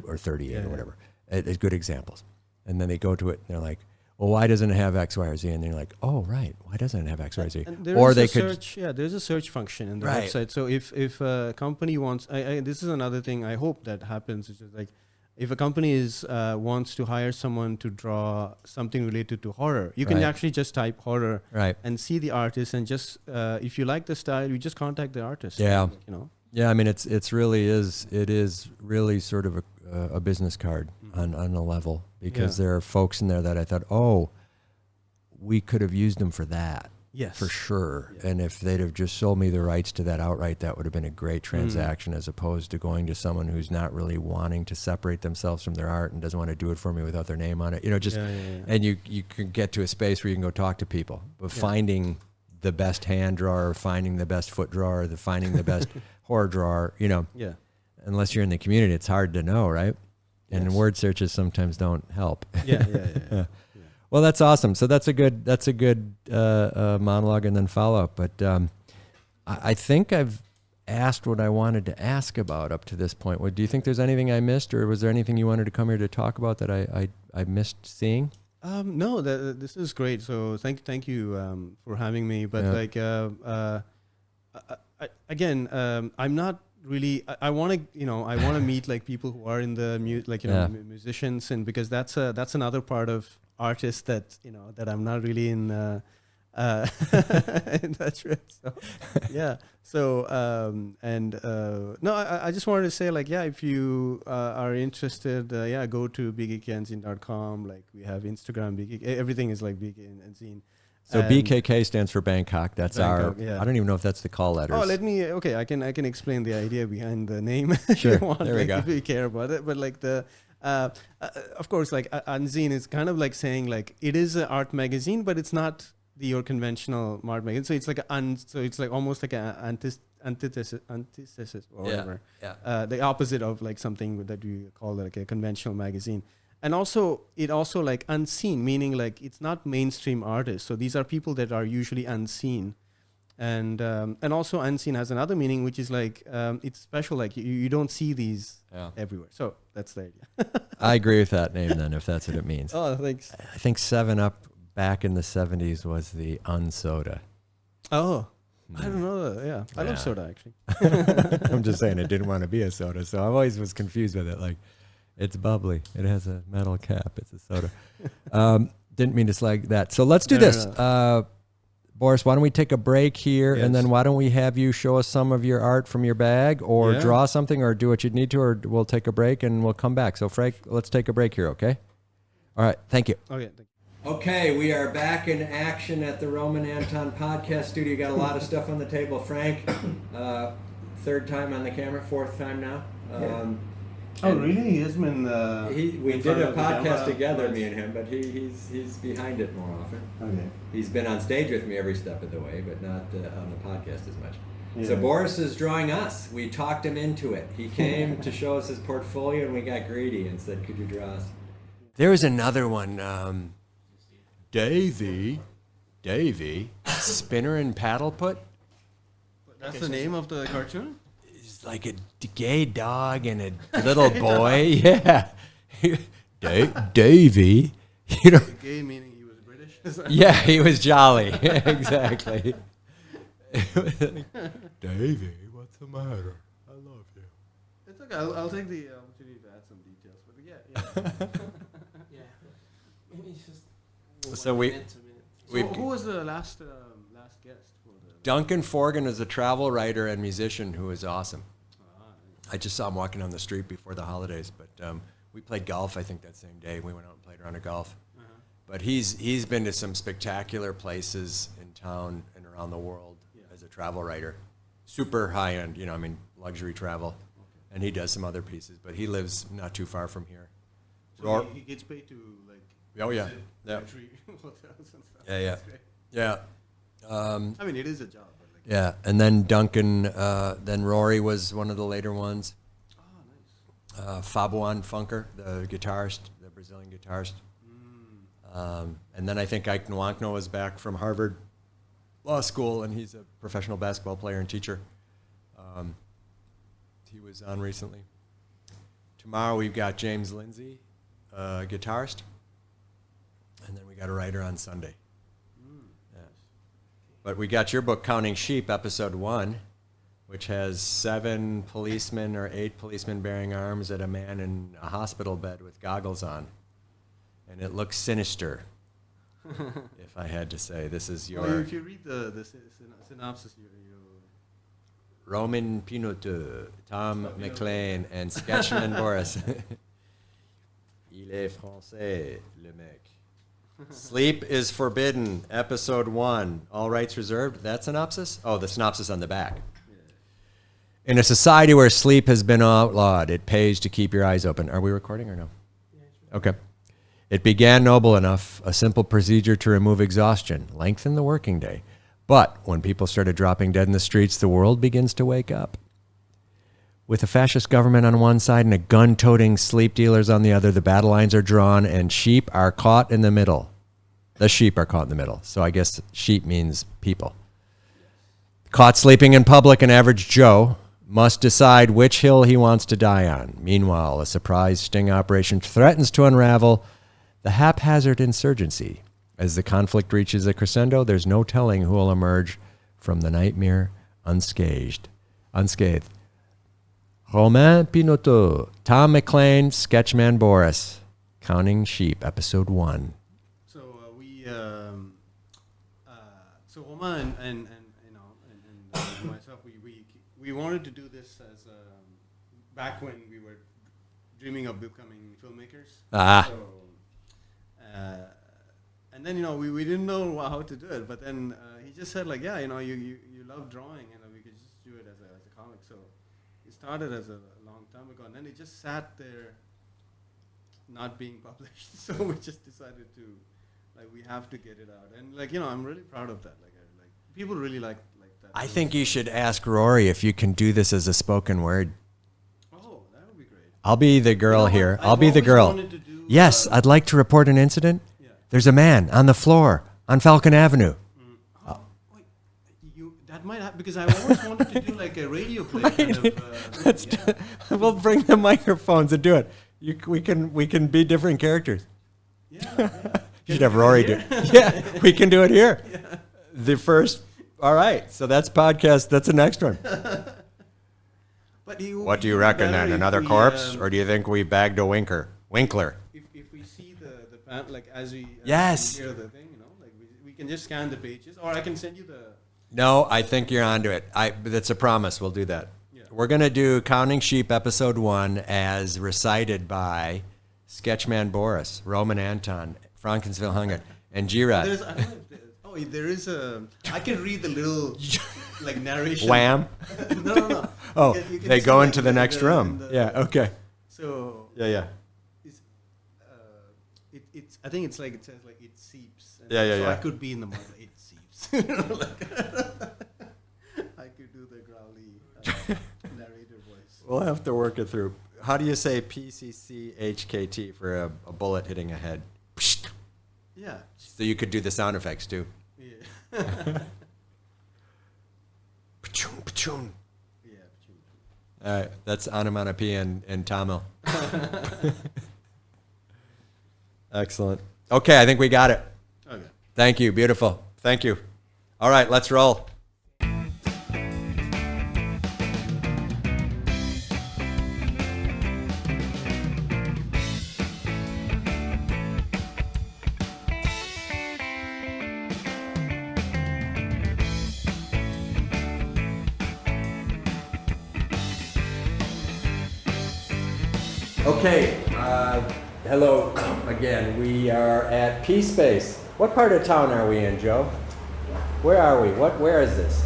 or 38 or whatever as good examples. And then they go to it and they're like, well, why doesn't it have X, Y, or Z? And they're like, oh, right. Why doesn't it have X, Y, or Z? Or they could search. There's a search function in the website. So if a company wants, this is another thing I hope that happens, which is like, if a company wants to hire someone to draw something related to horror, you can actually just type horror and see the artist, and just if you like the style, you just contact the artist. Yeah, I mean, it is really sort of a business card on a level, because there are folks in there that I thought, oh, we could have used them for that. Yes, for sure. Yeah. And if they'd have just sold me the rights to that outright, that would have been a great transaction, as opposed to going to someone who's not really wanting to separate themselves from their art and doesn't want to do it for me without their name on it. And you can get to a space where you can go talk to people, but finding the best hand drawer, finding the best foot drawer, finding the best horror drawer, unless you're in the community, it's hard to know, right? And word searches sometimes don't help. Well, that's awesome. So that's a good monologue and then follow up. But I think I've asked what I wanted to ask about up to this point. Do you think there's anything I missed, or was there anything you wanted to come here to talk about that I missed seeing? No, this is great. So thank you for having me. But I'm not really. I want to meet like people who are in the musicians, and because that's another part of artists that that I'm not really in That's right. So, yeah. So, no, I just wanted to say, like, yeah, if you are interested, go to bkkunzine.com. Like, we have Instagram, BKK, everything is like BKK Unzine. So BKK stands for Bangkok. That's Bangkok, our. yeah. I don't even know if that's the call letters. I can explain the idea behind the name. Sure. If you want, There we go. if you care about it, but like of course, like Unzine is kind of like saying like it is an art magazine, but it's not your conventional art magazine. So it's like it's like almost like an antithesis or whatever. Yeah. The opposite of like something that we call like a conventional magazine. And also, it also like unseen, meaning like it's not mainstream artists. So these are people that are usually unseen. And also unseen has another meaning, which is like it's special. Like you don't see these everywhere. So that's the idea. I agree with that name then, if that's what it means. Oh, thanks. I think 7-Up back in the 70s was the Unsoda. Oh, I don't know that. Yeah, I love soda actually. I'm just saying it didn't want to be a soda, so I always was confused with it. Like, it's bubbly. It has a metal cap. It's a soda. Didn't mean to slag that. So let's do this. No. Boris, why don't we take a break here, and then why don't we have you show us some of your art from your bag, or draw something, or do what you need to, or we'll take a break and we'll come back. So, Frank, let's take a break here, okay? All right. Thank you. Okay. Thank you. Okay, we are back in action at the Roman Anton Podcast Studio. Got a lot of stuff on the table. Frank, third time on the camera, fourth time now. Oh, really? He has been. We did a podcast together, me and him, but he's behind it more often. Okay. He's been on stage with me every step of the way, but not on the podcast as much. Yeah. So Boris is drawing us. We talked him into it. He came to show us his portfolio, and we got greedy and said, "Could you draw us?" There was another one. Davy, Spinner and Paddle Put. That's the name of the cartoon? It's like a gay dog and a little boy. Yeah. Davy. You know. Gay meaning he was British? Yeah, he was jolly. Exactly. Davy, what's the matter? I love you. It's okay. I'll take the opportunity to add some details. But yeah. So who was the last guest? Duncan Forgan is a travel writer and musician who is awesome. I just saw him walking down the street before the holidays, but we played golf, I think, that same day. We went out and played a round of golf. But he's been to some spectacular places in town and around the world as a travel writer. Super high-end, luxury travel. And he does some other pieces, but he lives not too far from here. So he gets paid to, like, luxury hotels and stuff. Yeah. I mean, it is a job. But like, yeah, and then Duncan, then Rory was one of the later ones. Oh, nice. Fabuan Funker, the guitarist, the Brazilian guitarist. And then I think Ike Nwankno was back from Harvard Law School, and he's a professional basketball player and teacher. He was on recently. Tomorrow we've got James Lindsay, guitarist, and then we got a writer on Sunday. Yeah. But we got your book, Counting Sheep, episode 1, which has 7 policemen or 8 policemen bearing arms at a man in a hospital bed with goggles on. And it looks sinister, if I had to say. This is your... Well, if you read the synopsis, you Roman Pinoteau, Tom McLean, and Sketchman Boris. Il est français, le mec. Sleep is Forbidden, episode 1. All rights reserved. That synopsis? Oh, the synopsis on the back. In a society where sleep has been outlawed, it pays to keep your eyes open. Are we recording or no? Okay. It began noble enough, a simple procedure to remove exhaustion, lengthen the working day. But when people started dropping dead in the streets, the world begins to wake up. With a fascist government on one side and a gun-toting sleep dealers on the other, the battle lines are drawn and sheep are caught in the middle. The sheep are caught in the middle. So I guess sheep means people. Caught sleeping in public, an average Joe must decide which hill he wants to die on. Meanwhile, a surprise sting operation threatens to unravel the haphazard insurgency. As the conflict reaches a crescendo, there's no telling who will emerge from the nightmare unscathed. Roman Pinoteau, Tom McLean, Sketchman Boris, Counting Sheep, episode 1. So So Roman and myself, we wanted to do this as back when we were dreaming of becoming filmmakers. So, and then we didn't know how to do it, but then he just said like, yeah, you love drawing, and we could just do it as a comic. So it started as a long time ago, and then it just sat there, not being published. So we just decided to, like, we have to get it out, and like I'm really proud of that. Like people really like that. I think you should ask Rory if you can do this as a spoken word. Oh, that would be great. I'll be the girl here. I'll be the always girl. wanted to do, Yes, I'd like to report an incident. Yeah. There's a man on the floor on Falcon Avenue. Oh, wait, that might happen because I always wanted to do like a radio play kind of. We'll bring the microphones and do it. We can be different characters. Yeah. You should have Rory do it. Yeah, we can do it here. Yeah. The first. All right, so that's podcast. That's the next one. But what do you reckon then? Another corpse, or do you think we bagged a Winkler? If we see the pan, like as we yes, hear the thing, like we can just scan the pages, or I can send you the. No, I think you're onto it. That's a promise. We'll do that. Yeah. We're gonna do Counting Sheep episode 1 as recited by Sketchman Boris, Roman Anton, Frankensville Hunger, and Girard. There is a. I can read the little like narration. Wham! No. Oh, you can they go like into the next room. Yeah. Okay. So. Yeah. It's. I think it's like it says like it seeps. Yeah. I could be in the mother. It seeps. I could do the growly narrator voice. We'll have to work it through. How do you say PCCHKT for a bullet hitting a head? Yeah. So you could do the sound effects too. Yeah. Pachung, pachung. Yeah. All right, that's onomatopoeia in Tamil. Excellent. Okay, I think we got it. Okay. Thank you. Beautiful. Thank you. All right, let's roll. Okay, hello again. We are at P-Space. What part of town are we in, Joe? Where are we? Where is this?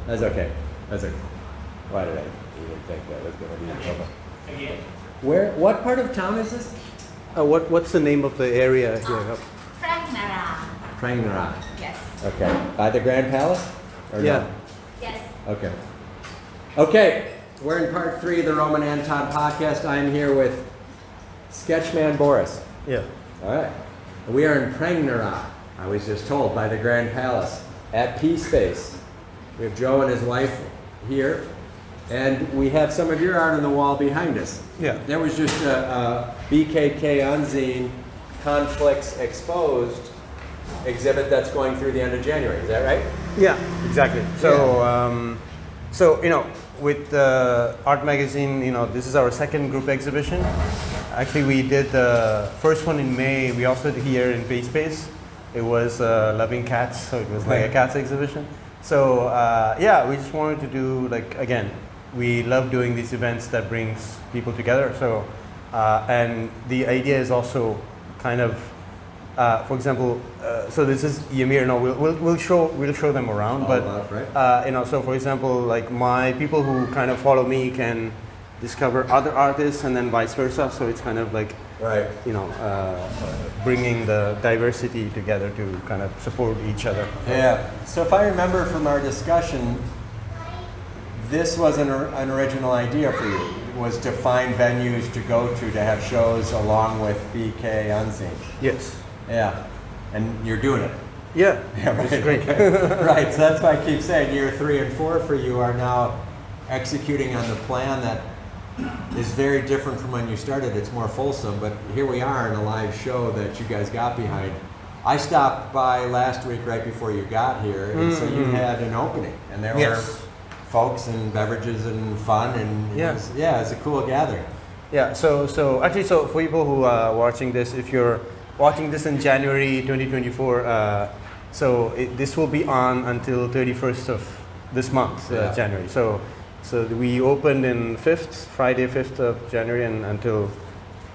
Okay. That's okay. Why did I even think that was going to be trouble? Again. What part of town is this? What's the name of the area here? Prangnara. Yes. Okay. By the Grand Palace? Or Yeah. No? Yes. Okay, we're in part 3 of the Roman Anton Podcast. I'm here with Sketchman Boris. Yeah. All right. We are in Prangnara, I was just told, by the Grand Palace at P-Space. We have Joe and his wife here, and we have some of your art on the wall behind us. Yeah. There was just a BKK Unzine Conflicts Exposed exhibit that's going through the end of January. Is that right? Yeah, exactly. So, with Art Magazine, this is our second group exhibition. Actually, we did the first one in May. We also did here in P-Space. It was Loving Cats, so it was like a cats exhibition. So, we just wanted to do, again, we love doing these events that brings people together. So, and the idea is also kind of, for example, so this is Ymir. No, we'll show them around. So for example, like my people who kind of follow me can discover other artists, and then vice versa. So it's kind of like bringing the diversity together to kind of support each other. Yeah. So if I remember from our discussion, this was an original idea for you. Was to find venues to go to have shows along with BK Unzine. Yes. Yeah, and you're doing it. Yeah, right. It's great. Right, so that's why I keep saying year 3 and 4 for you are now executing on the plan that is very different from when you started. It's more fulsome, but here we are in a live show that you guys got behind. I stopped by last week right before you got here, and so you had an opening, and there were folks and beverages and fun, and it was a cool gathering. Yeah, so for people who are watching this, if you're watching this in January 2024, so this will be on until 31st of this month, January. So we opened in Friday 5th of January and until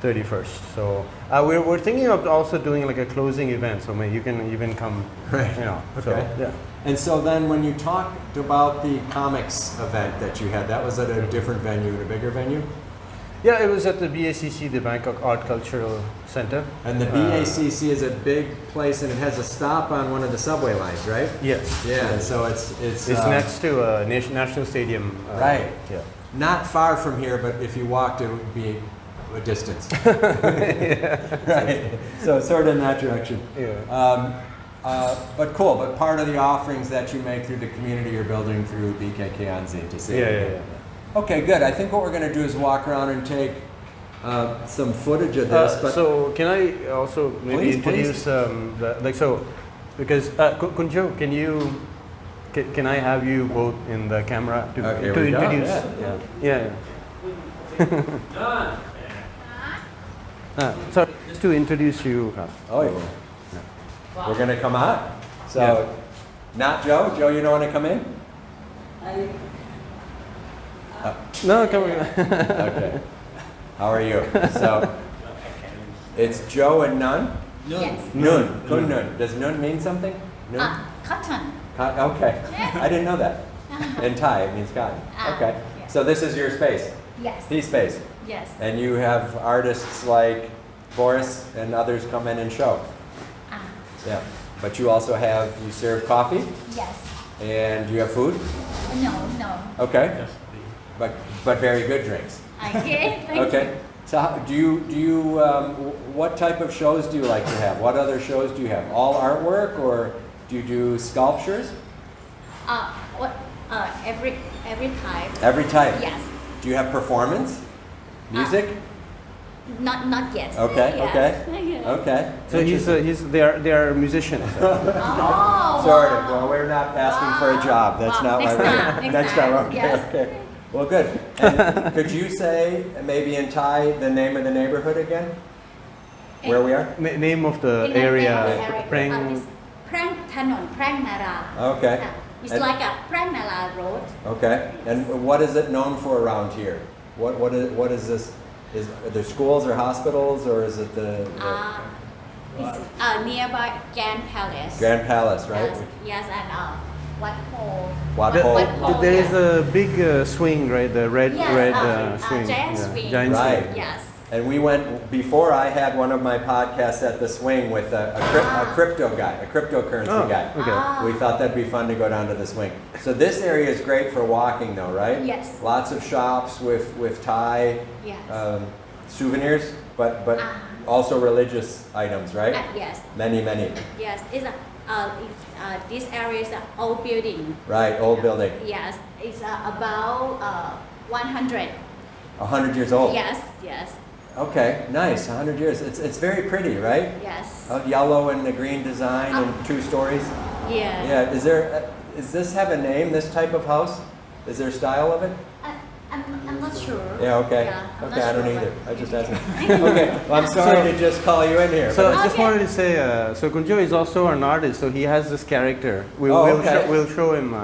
31st. So we're thinking of also doing like a closing event. So maybe you can come. Right. You know. Okay. So, yeah. And so then when you talked about the comics event that you had, that was at a different venue, a bigger venue? Yeah, it was at the BACC, the Bangkok Art Cultural Center. And the BACC is a big place, and it has a stop on one of the subway lines, right? Yes. Yeah, and so it's next to National Stadium. Right. Yeah. Not far from here, but if you walked, it would be a distance. Right. So sort of in that direction. Yeah. But cool. But part of the offerings that you make through the community, you're building through BKK Unzine to see. Yeah. Okay, good. I think what we're going to do is walk around and take some footage of this. But so can I also maybe introduce because Kunjo, can I have you both in the camera to introduce? Yeah. So just to introduce you. Oh yeah. We're going to come out. So, not Joe. Joe, you don't want to come in? No, come on. Okay. How are you? So, it's Joe and Nun? Yes. Nun. Kun Nun. Does Nun mean something? Nun? Cotton. Okay. I didn't know that. In Thai, it means cotton. Okay. Yes. So this is your space? Yes. Tea space? Yes. And you have artists like Boris and others come in and show? Yeah. But you also you serve coffee? Yes. And you have food? No. Okay. But very good drinks. Okay. Thank Okay. you. So do you what type of shows do you like to have? What other shows do you have? All artwork, or do you do sculptures? Every type. Every type. Yes. Do you have performance? Music? Not yet. Okay. Yes. Okay. So they are musicians. Oh. Sort of. Well, we're not asking for a job. That's not why we're next time. Okay. Yes. Okay. Well, good. And could you say maybe in Thai the name of the neighborhood again? Where we are? Name of the area. Prang Thanon, Prang Nara. Okay. It's like a Prang Nara road. Okay. And what is it known for around here? What is this? Are there schools or hospitals, or is it It's nearby Grand Palace. Grand Palace, right? Yes, and Wat Ho. Wat Ho. There is a big swing, right? The red swing. Giant swing. Giant right. swing. Yes. And we went before. I had one of my podcasts at the swing with a crypto guy, a cryptocurrency guy. Okay. We thought that'd be fun to go down to the swing. So this area is great for walking, though, right? Yes. Lots of shops with Thai Yes. souvenirs, but also religious items, right? Yes. Many. Yes. This area is an old building. Right, old building. Yes. It's about 100. 100 years old. Yes. Okay, nice. 100 years. It's very pretty, right? Yes. Yellow and the green design and 2 stories. Yeah. Yeah. Does this have a name? This type of house? Is there a style of it? I'm not sure. Yeah. Okay. Yeah, Okay. I don't sure, either. but- I just asking. Okay. Well, I'm sorry to just call you in here. So but- I just wanted to say, so Kunjo is also an artist, so he has this character. We'll show him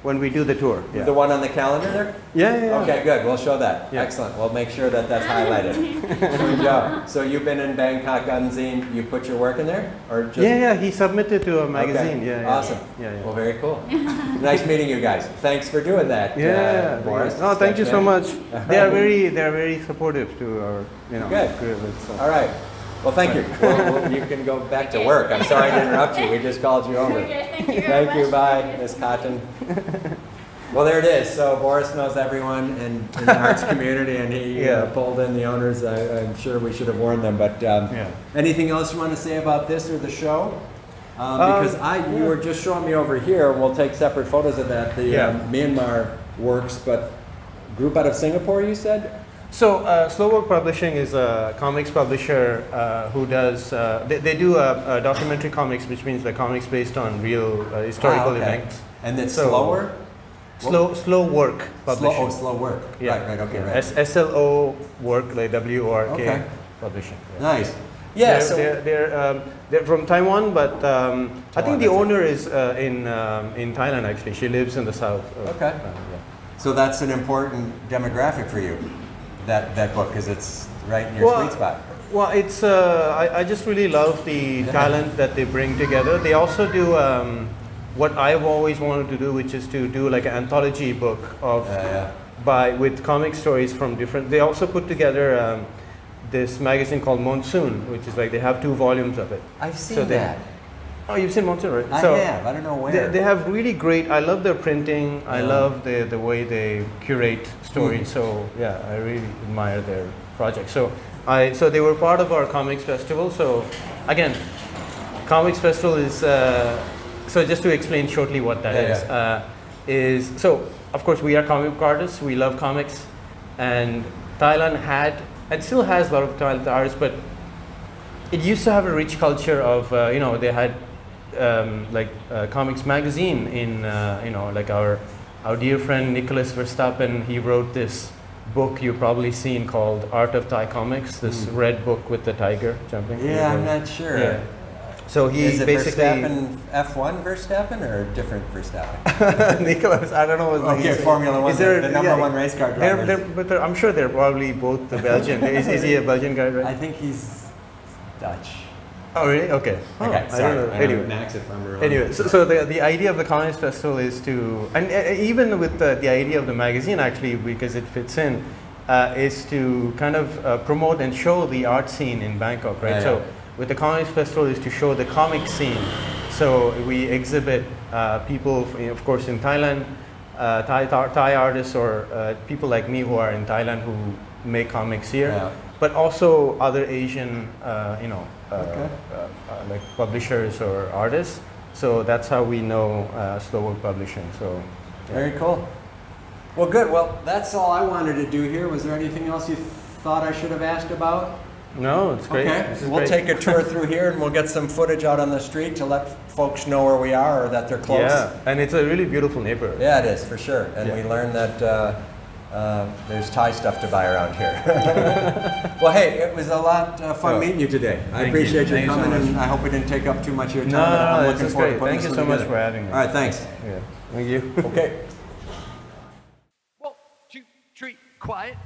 when we do the tour. Yeah. The one on the calendar there? Yeah. Okay, good. We'll show that. Yeah. Excellent. We'll make sure that's highlighted. Good job. So you've been in Bangkok Unzine. You put your work in there, or just? Yeah. He submitted to a magazine. Okay. Yeah. Awesome. Yeah. Well, very cool. Nice meeting you guys. Thanks for doing that. Yeah. Boris. No, thank you so Sketchman. much. They are very supportive to our Good. group. So. All right. Well, thank you. You can go back to work. I'm sorry to interrupt you. We just called you over. Okay, thank you very Thank you. much. Bye, Ms. Cotton. Well, there it is. So Boris knows everyone in the arts community, and he pulled in the owners. I'm sure we should have warned them. But anything else you want to say about this or the show? Because you were just showing me over here. We'll take separate photos of that. The Myanmar works, but group out of Singapore, you said? So Slow Work Publishing is a comics publisher who does, they do documentary comics, which means the comics based on real historical events. And then slower? Slow Work Publishing. Slow Work. Yeah. Right, okay, Yeah. right. SLO Work, like WORK Okay. Publishing. Nice. Yeah, they're from Taiwan, but I think the owner is in Thailand. Actually, she lives in the south. Okay. So that's an important demographic for you, that book, because it's right in your sweet spot. Well, it's I just really love the talent that they bring together. They also do what I've always wanted to do, which is to do like an anthology book of with comic stories from different. They also put together this magazine called Monsoon, which is like they have 2 volumes of it. I've seen that. Oh, you've seen Monsoon, right? I have. I don't know where. They have really great. I love their printing. I love the way they curate stories. So yeah, I really admire their project. So they were part of our comics festival. So again, comics festival is so just to explain shortly what that is so of course we are comic book artists. We love comics, and Thailand had and still has a lot of talented artists, but it used to have a rich culture of they had comics magazine in like our dear friend Nicholas Verstappen. He wrote this book you've probably seen called Art of Thai Comics, this red book with the tiger jumping. Yeah, I'm not sure. Yeah. So he is it basically Verstappen, F1 Verstappen or a different Verstappen? Nicholas, I don't know. Okay, Formula One, the number one race car driver. But I'm sure they're probably both the Belgian. is he a Belgian guy, right? I think he's Dutch. Oh really? Okay. Okay, sorry. I don't know. Anyway, Max, if I'm wrong. Anyway, so the idea of the Comics Festival is to, and even with the idea of the magazine actually, because it fits in, is to kind of promote and show the art scene in Bangkok, right? So with the Comics Festival is to show the comic scene. So we exhibit people, of course, in Thailand, Thai artists or people like me who are in Thailand who make comics here, but also other Asian, like publishers or artists. So that's how we know Slow Work Publishing. So very cool. Well, good. Well, that's all I wanted to do here. Was there anything else you thought I should have asked about? No, it's great. Okay, we'll take a tour through here and we'll get some footage out on the street to let folks know where we are or that they're close. Yeah, and it's a really beautiful neighborhood. Yeah, it is, for sure. And we learned that there's Thai stuff to buy around here. Well, hey, it was a lot of fun meeting you today. I appreciate you coming, and I hope we didn't take up too much of your time. No, it's just great. Thank you so much for having me. All right, thanks. Yeah, thank you. Okay. 1, 2, 3, quiet.